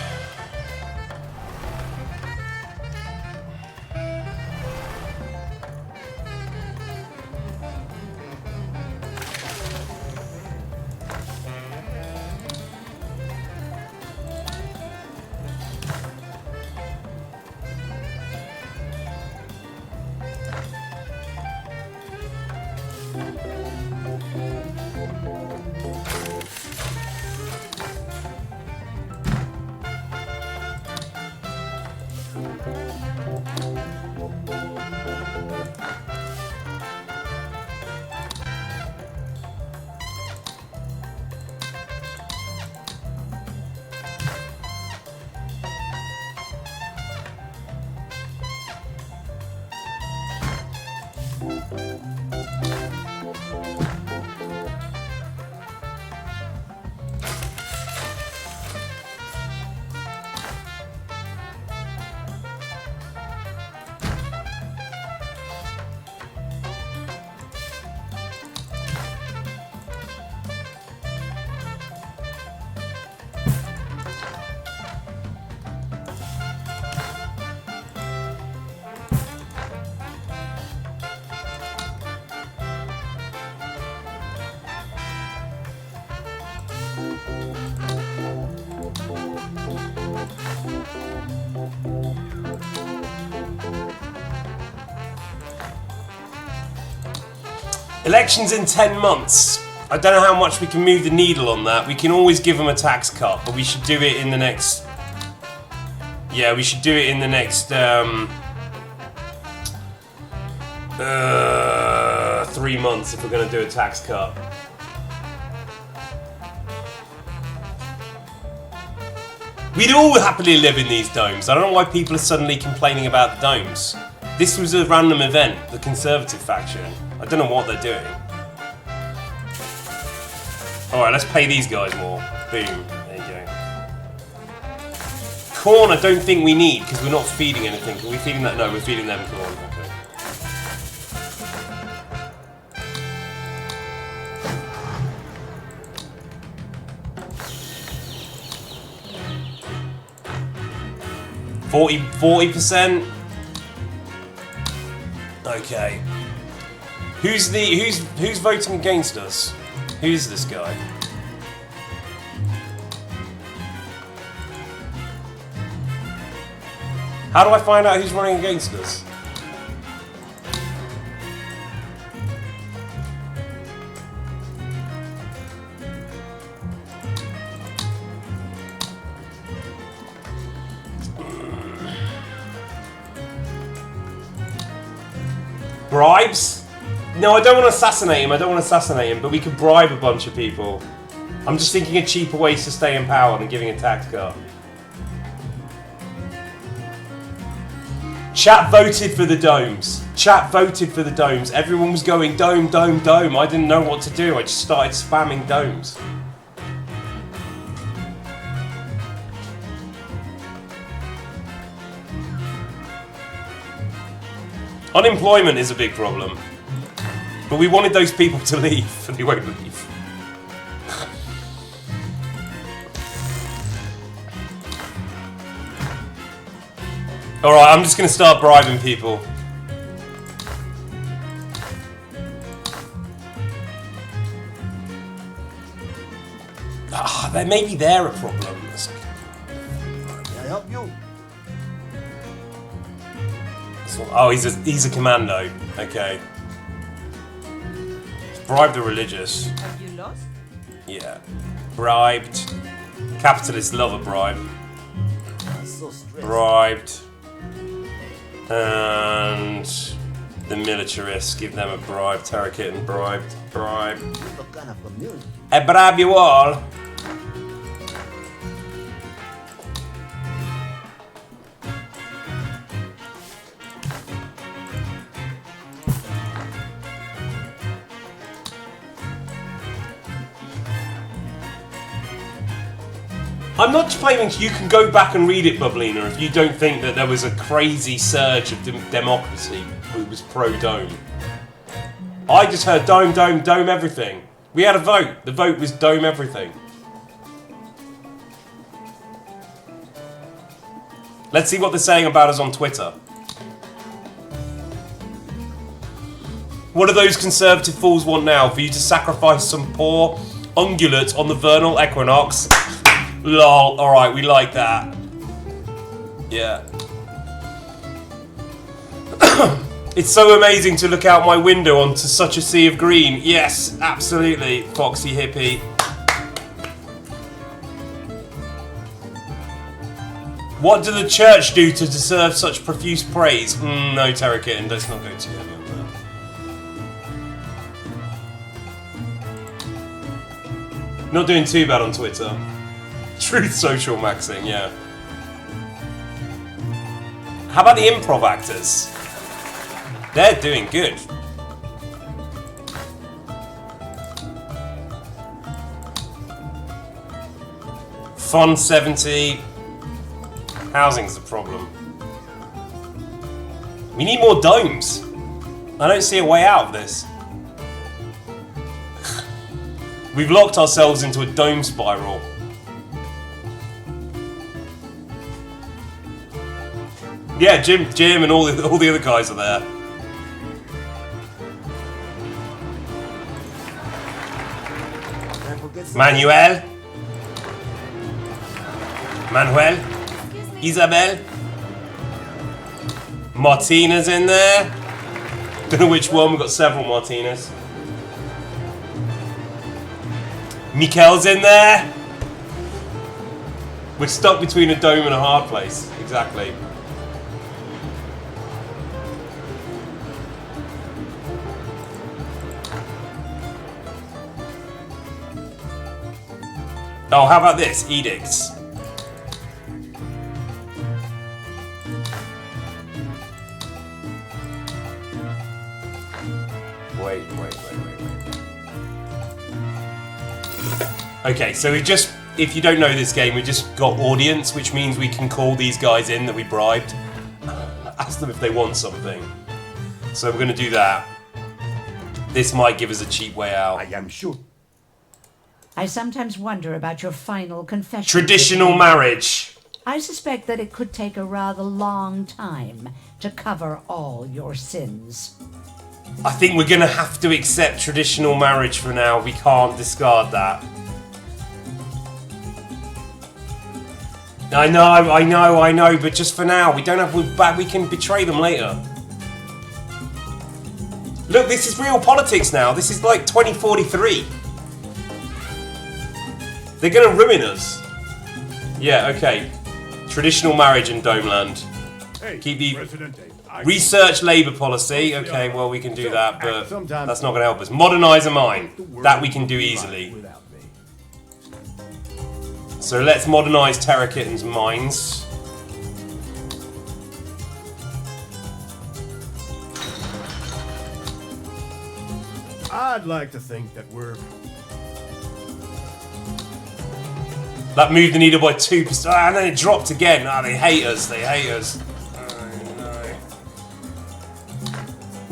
Elections in 10 months. I don't know how much we can move the needle on that. We can always give them a tax cut, but we should do it in the next... Yeah, we should do it in the next 3 months if we're going to do a tax cut. We'd all happily live in these domes. I don't know why people are suddenly complaining about the domes. This was a random event, the Conservative faction. I don't know what they're doing. Alright, let's pay these guys more. Boom. There you go. Corn I don't think we need, because we're not feeding anything. Are we feeding that? No, we're feeding them corn. Okay. $40%. Okay. Who's voting against us? Who's this guy? How do I find out who's running against us? Bribes? No, I don't want to assassinate him. But we could bribe a bunch of people. I'm just thinking of cheaper ways to stay in power than giving a tax cut. Chat voted for the domes. Everyone was going dome, dome, dome. I didn't know what to do. I just started spamming domes. Unemployment is a big problem. But we wanted those people to leave, and they won't leave. Alright, I'm just going to start bribing people. Maybe they're a problem. Can I help you? Oh, he's a commando. Okay. Bribe the religious. Have you lost? Yeah. Bribed. Capitalists love a bribe. I'm so stressed. Bribed. And the militarists, give them a bribe. Terror Kitten, bribed. Bribe. You look kind of familiar. I bribe you all. I'm not claiming you can go back and read it, Bublina, if you don't think that there was a crazy surge of democracy who was pro-dome. I just heard dome, dome, dome everything. We had a vote. The vote was dome everything. Let's see what they're saying about us on Twitter. What do those conservative fools want now? For you to sacrifice some poor ungulates on the vernal equinox? Lol, alright, we like that. Yeah. It's so amazing to look out my window onto such a sea of green. Yes, absolutely, Foxy Hippie. What did the church do to deserve such profuse praise? No, Terra Kitten, let's not go too heavy on that. Not doing too bad on Twitter. Truth social maxing, yeah. How about the improv actors? They're doing good. Fun 70. Housing's the problem. We need more domes. I don't see a way out of this. We've locked ourselves into a dome spiral. Yeah, Jim and all the other guys are there. Manuel? Isabel? Martina's in there. Don't know which one, we've got several Martinas. Mikel's in there. We're stuck between a dome and a hard place. Exactly. Oh, how about this? Edicts. Wait. Okay, so we just, if you don't know this game, we just got audience, which means we can call these guys in that we bribed. Ask them if they want something. So we're going to do that. This might give us a cheap way out. I am sure. I sometimes wonder about your final confession. Traditional marriage. I suspect that it could take a rather long time to cover all your sins. I think we're going to have to accept traditional marriage for now. We can't discard that. I know, but just for now, we don't have. We can betray them later. Look, this is real politics now. This is like 2043. They're gonna ruin us. Yeah, okay. Traditional marriage in Domeland. Hey, Keep the Presidente, research labour policy. Okay, well we can do that, but that's not gonna help us. Modernise a mine. That we can do easily. So let's modernise Terra Kitten's mines. I'd like to think that we're... That moved the needle by 2%. And then it dropped again. Ah, they hate us. They hate us. Oh, no.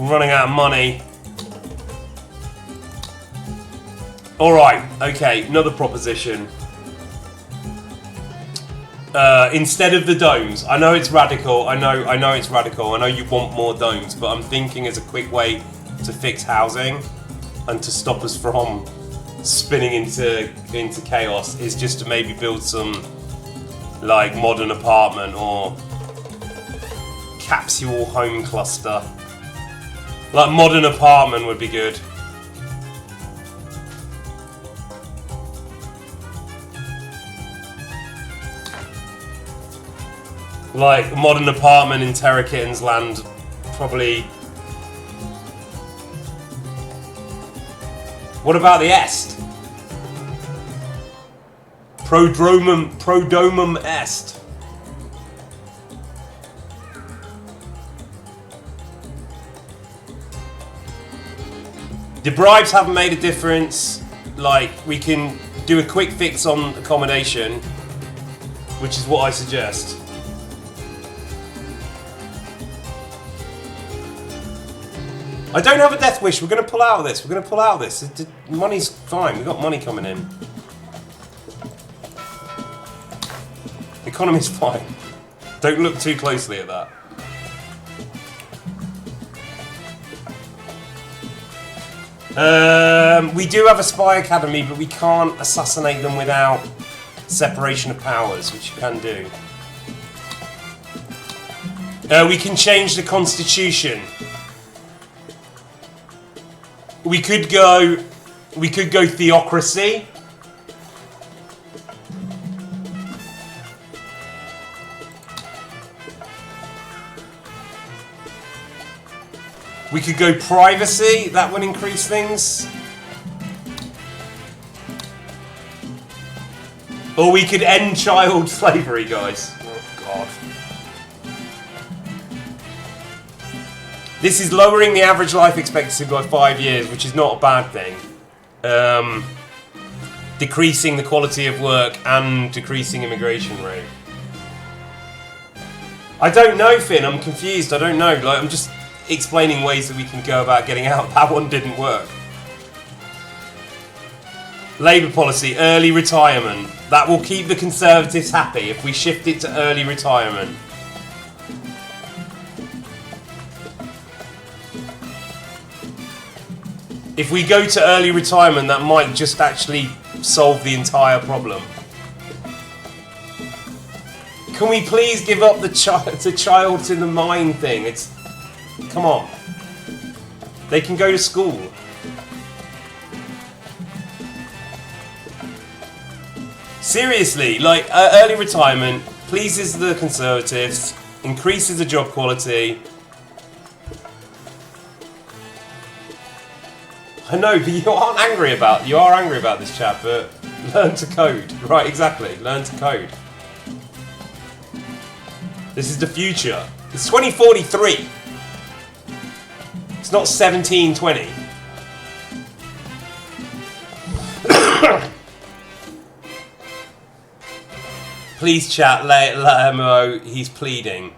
We're running out of money. Alright, okay, another proposition. Instead of the domes, I know it's radical. I know it's radical. I know you want more domes, but I'm thinking as a quick way to fix housing and to stop us from spinning into chaos is just to maybe build some like modern apartment or capsule home cluster. Like modern apartment would be good. Like modern apartment in Terra Kitten's land, probably. What about the Est? Prodromum Est. The bribes haven't made a difference. Like, we can do a quick fix on accommodation. which is what I suggest. I don't have a death wish. We're going to pull out of this. We're going to pull out of this. The money's fine. We've got money coming in. The economy's fine. Don't look too closely at that. We do have a spy academy, but we can't assassinate them without separation of powers, which you can do. We can change the constitution. We could go theocracy. We could go privacy. That would increase things. Or we could end child slavery, guys. Oh, God. This is lowering the average life expectancy by 5 years, which is not a bad thing. Decreasing the quality of work and decreasing immigration rate. I don't know, Finn. I'm confused. I don't know. Like, I'm just explaining ways that we can go about getting out. That one didn't work. Labour policy, early retirement. That will keep the Conservatives happy if we shift it to early retirement. If we go to early retirement, that might just actually solve the entire problem. Can we please give up the child's in the mine thing? It's... Come on. They can go to school. Seriously, like, early retirement pleases the Conservatives, increases the job quality. I know, but you are angry about this chat, but learn to code. Right, exactly. Learn to code. This is the future. It's 2043. It's not 1720. Please chat, let him know he's pleading.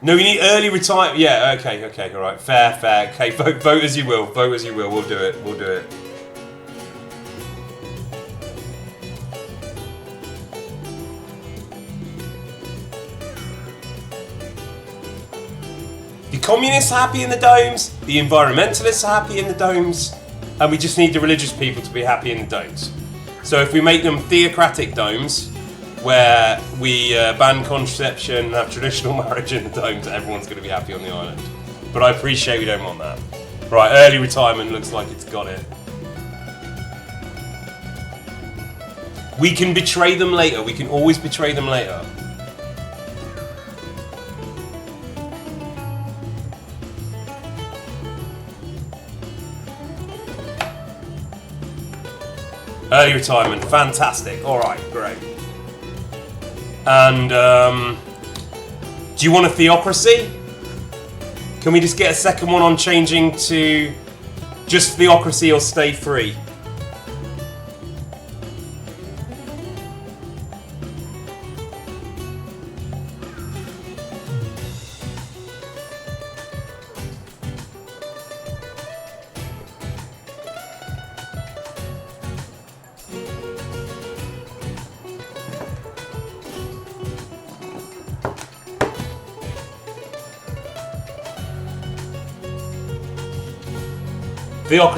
No, we need early retirement. Yeah, okay, alright. Fair. Okay, vote as you will. Vote as you will. We'll do it. The communists are happy in the domes, the environmentalists are happy in the domes, and we just need the religious people to be happy in the domes. So if we make them theocratic domes, where we ban contraception and have traditional marriage in the domes, everyone's going to be happy on the island. But I appreciate we don't want that. Right, early retirement looks like it's got it. We can betray them later. We can always betray them later. Early retirement, fantastic. Alright, great. And, do you want a theocracy? Can we just get a second one on changing to just theocracy or stay free?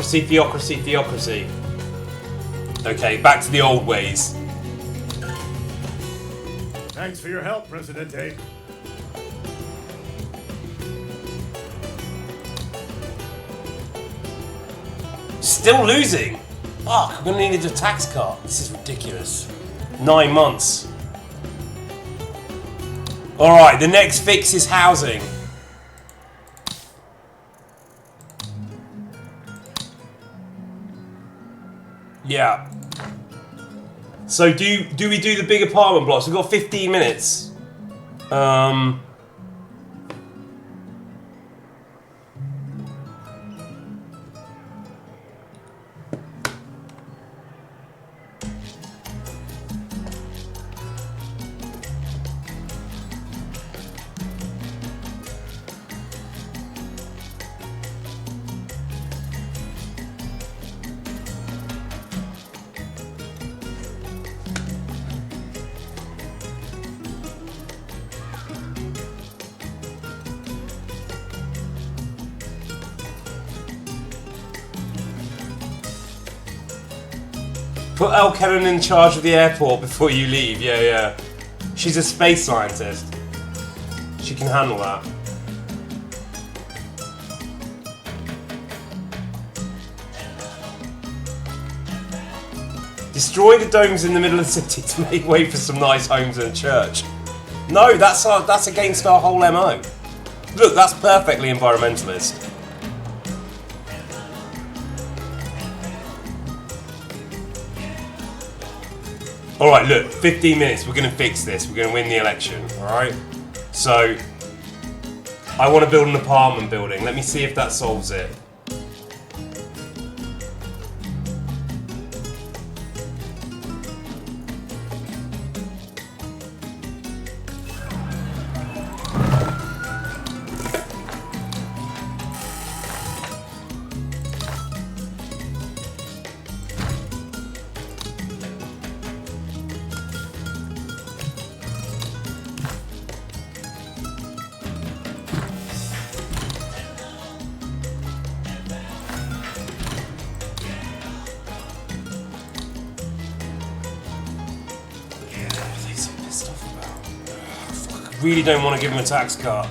Theocracy. Okay, back to the old ways. Thanks for your help, Presidente. Still losing? Fuck, I'm gonna need a tax cut. This is ridiculous. 9 months. Alright, the next fix is housing. Yeah. So do we do the big apartment blocks? We've got 15 minutes. Put El Kitten in charge of the airport before you leave. Yeah, yeah. She's a space scientist. She can handle that. Destroy the domes in the middle of the city to make way for some nice homes and a church. No, that's against our whole MO. Look, that's perfectly environmentalist. Alright, look, 15 minutes, we're going to fix this. We're going to win the election, alright? So, I want to build an apartment building. Let me see if that solves it. Really don't want to give him a tax cut.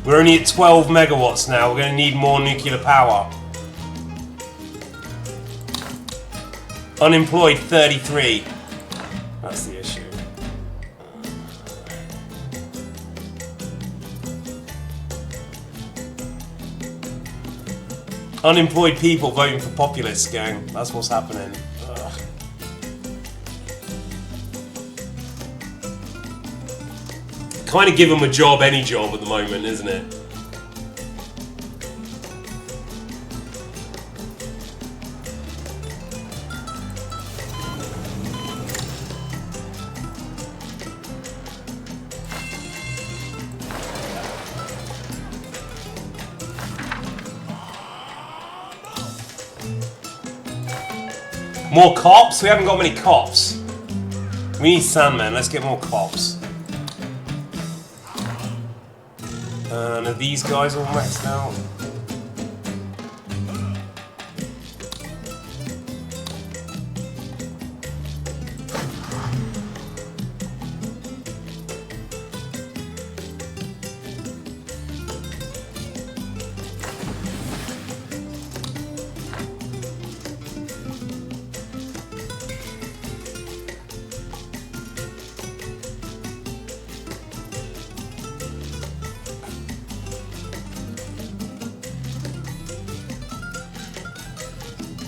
We're only at 12 megawatts now. We're going to need more nuclear power. Unemployed 33. That's the issue. Unemployed people voting for populists, gang. That's what's happening. Kind of give them a job, any job at the moment, isn't it? More cops? We haven't got many cops. We need Sandman. Let's get more cops. And are these guys all maxed out?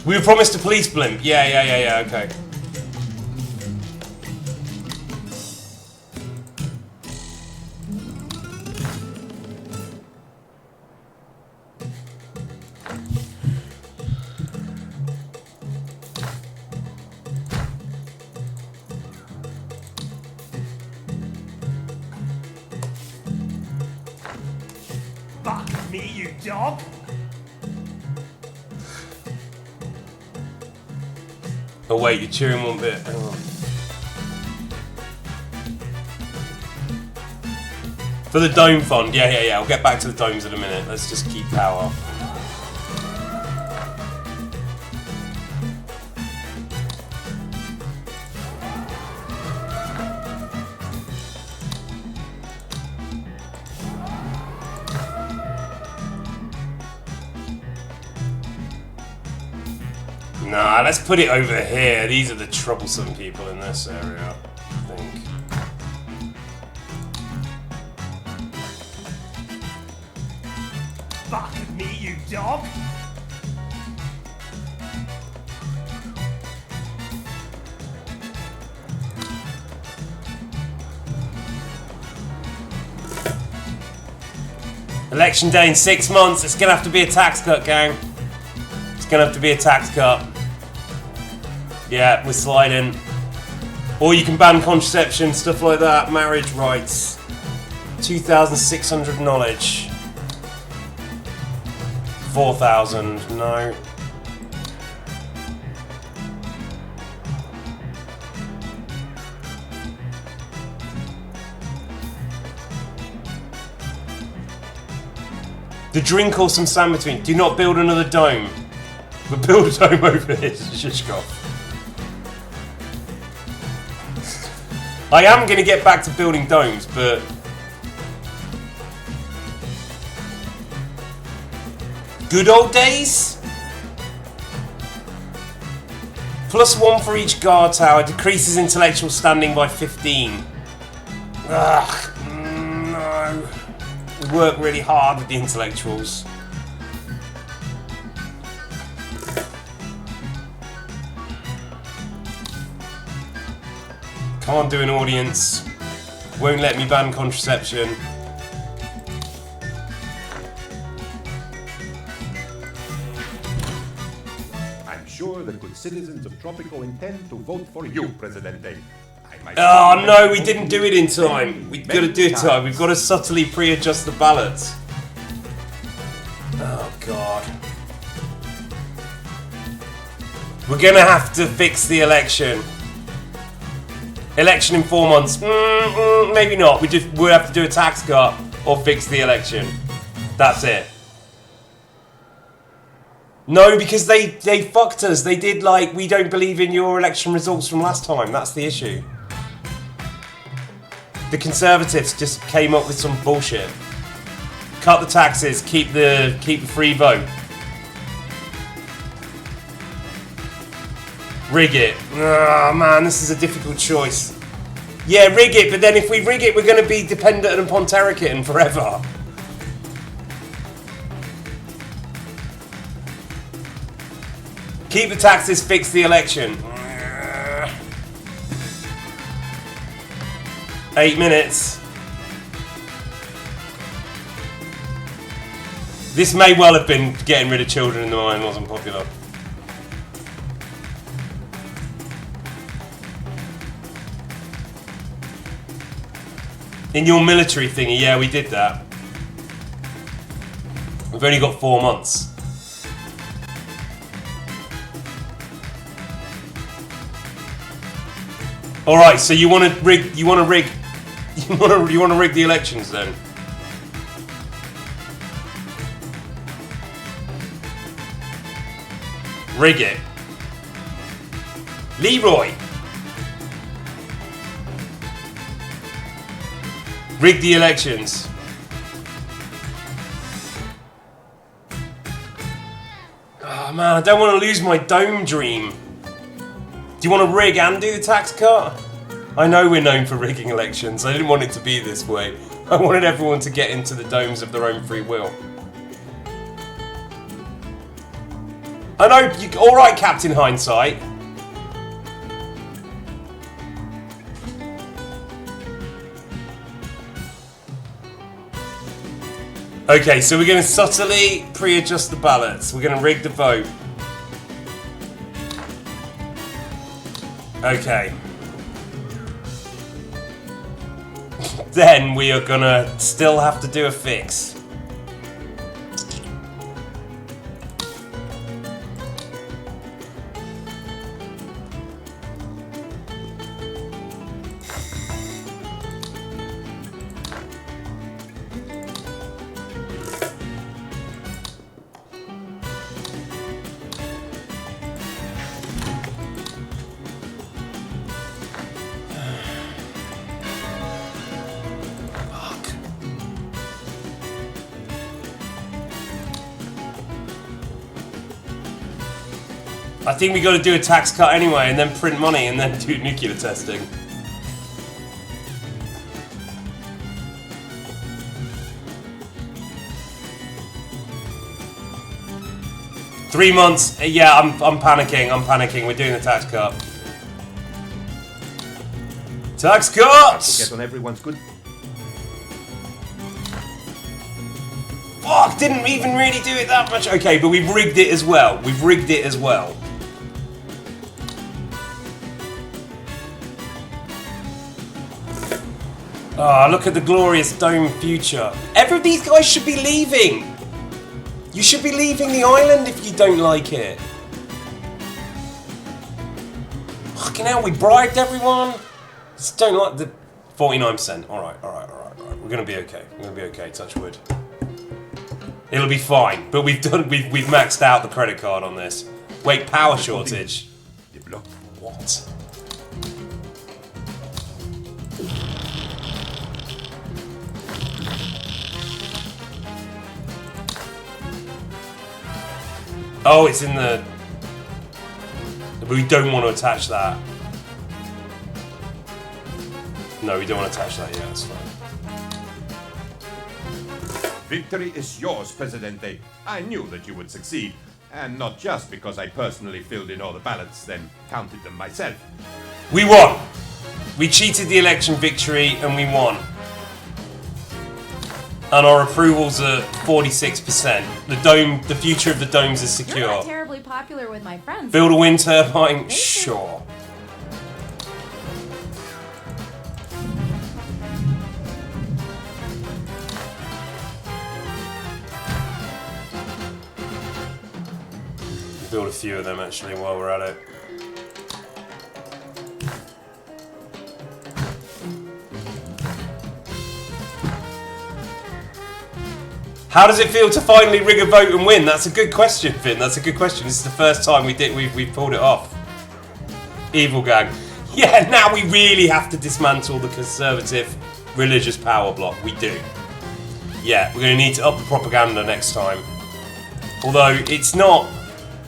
We were promised a police blimp. Yeah, okay. Fuck me, you dog! Oh wait, you're cheering one bit. Hang on. For the dome fund, yeah. I'll get back to the domes in a minute. Let's just keep power. Nah, let's put it over here. These are the troublesome people in this area, I think. Fuck me, you dog! Election day in 6 months. It's gonna have to be a tax cut, gang. It's gonna have to be a tax cut. Yeah, we're sliding. Or you can ban contraception, stuff like that. Marriage rights. 2,600 knowledge. 4,000, no. The drink or some sand between. Do not build another dome. But build a dome over here, Shishkov. I am going to get back to building domes, but... Good old days? +1 for each guard tower, decreases intellectual standing by 15. Ugh, no. We work really hard with the intellectuals. Can't do an audience. Won't let me ban contraception. I'm sure the good citizens of Tropico intend to vote for you, Presidente. Oh no, we didn't do it in time. We've got to do it in time. We've got to subtly pre-adjust the ballots. Oh god. We're gonna have to fix the election. Election in 4 months. Maybe not. We'll have to do a tax cut or fix the election. That's it. No, because they fucked us. They did like, we don't believe in your election results from last time. That's the issue. The Conservatives just came up with some bullshit. Cut the taxes, keep the free vote. Rig it. Oh man, this is a difficult choice. Yeah, rig it, but then if we rig it, we're going to be dependent upon Terra Kitten forever. Keep the taxes, fix the election. 8 minutes. This may well have been getting rid of children in the mine wasn't popular. In your military thingy, yeah, we did that. We've only got 4 months. All right, so you want to rig the elections then? Rig it. Leroy. Rig the elections. Oh man, I don't want to lose my dome dream. Do you want to rig and do the tax cut? I know we're known for rigging elections. I didn't want it to be this way. I wanted everyone to get into the domes of their own free will. I know, alright Captain Hindsight. Okay, so we're going to subtly pre-adjust the ballots. We're going to rig the vote. Okay. Then we are going to still have to do a fix. I think we got to do a tax cut anyway, and then print money, and then do nuclear testing. Three months. Yeah, I'm panicking. I'm panicking. We're doing the tax cut. Tax cuts. Get on everyone's good. Fuck! Didn't even really do it that much. Okay, but we've rigged it as well. We've rigged it as well. Ah, look at the glorious dome future. Every of these guys should be leaving. You should be leaving the island if you don't like it. Fucking hell, we bribed everyone. Just don't like the 49%. All right. We're gonna be okay. We're gonna be okay. Touch wood. It'll be fine. But we've maxed out the credit card on this. Wait, power shortage. Develop. What? Oh, it's in the... We don't want to attach that. No, we don't want to attach that yet, that's fine. Victory is yours, Presidente. I knew that you would succeed. And not just because I personally filled in all the ballots, then counted them myself. We won! We cheated the election victory and we won. And our approval's at 46%. The future of the domes is secure. You're not terribly popular with my friends. Build a wind turbine? Sure. Build a few of them actually while we're at it. How does it feel to finally rig a vote and win? That's a good question, Finn. That's a good question. This is the first time we've pulled it off. Evil gang. Yeah, now we really have to dismantle the conservative religious power block. We do. Yeah, we're going to need to up the propaganda next time. Although it's not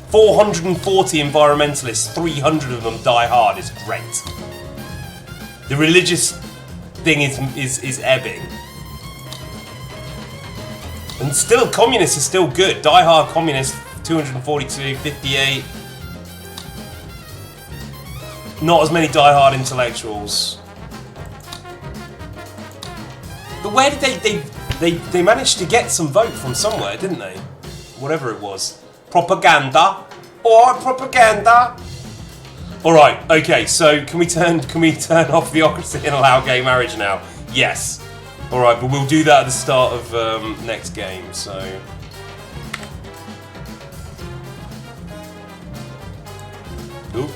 440 environmentalists, 300 of them die hard is great. The religious thing is ebbing. And still, communists are still good. Die-hard communists, 242, 58. Not as many die-hard intellectuals. But where did they managed to get some vote from somewhere, didn't they? Whatever it was. Propaganda. Or propaganda. Alright, okay, so can we turn off theocracy and allow gay marriage now? Yes. Alright, but we'll do that at the start of next game, so... Ooh.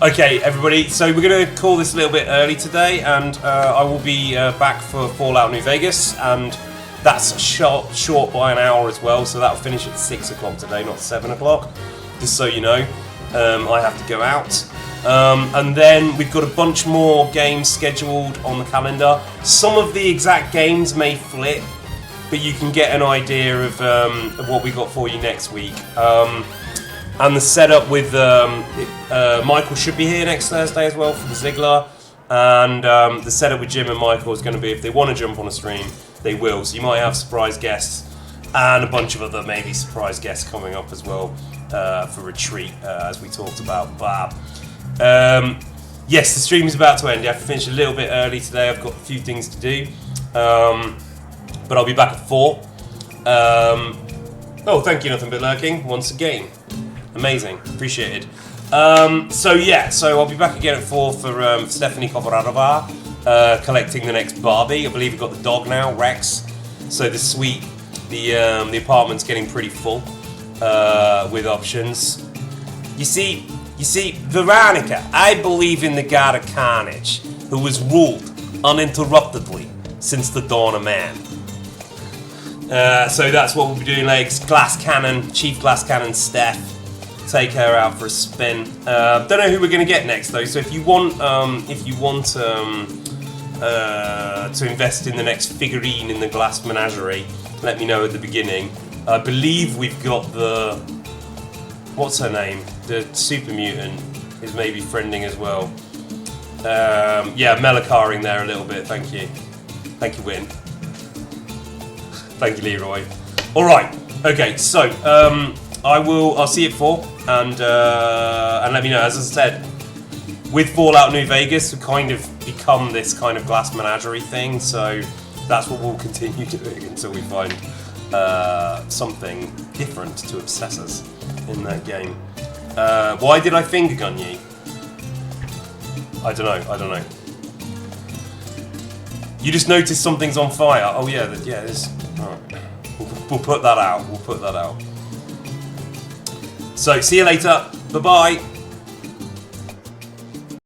Okay, everybody, so we're going to call this a little bit early today, and I will be back for Fallout New Vegas, and that's short by an hour as well, so that'll finish at 6 o'clock today, not 7 o'clock, just so you know. I have to go out. And then we've got a bunch more games scheduled on the calendar. Some of the exact games may flip, but you can get an idea of what we got for you next week. And the setup with Michael should be here next Thursday as well for the Ziggler. And the setup with Jim and Michael is going to be, if they want to jump on a stream, they will. So you might have surprise guests and a bunch of other maybe surprise guests coming up as well for Retreat, as we talked about. But yes, the stream is about to end. I have to finish a little bit early today. I've got a few things to do. But I'll be back at 4. Oh, thank you, Nothing But Lurking, once again. Amazing. Appreciated. So I'll be back again at 4 for Stephanie Kovaradova, collecting the next Barbie. I believe we've got the dog now, Rex. So the suite, the apartment's getting pretty full with options. You see, Veronica, I believe in the god of carnage, who has ruled uninterruptedly since the dawn of man. So that's what we'll be doing next. Glass Cannon, Chief Glass Cannon Steph. Take her out for a spin. Don't know who we're going to get next though. So if you want to invest in the next figurine in the Glass Menagerie, let me know at the beginning. I believe we've got the... What's her name? The super mutant is maybe friending as well. Yeah, Melikaring there a little bit. Thank you. Thank you, Win. Thank you, Leroy. All right. Okay. So I'll see you at 4, and let me know. As I said, with Fallout New Vegas, we kind of become this kind of Glass Menagerie thing. So that's what we'll continue doing until we find something different to obsess us in that game. Why did I finger gun you? I don't know. You just noticed something's on fire. Oh yeah, this. Alright. We'll put that out. So see you later. Bye bye.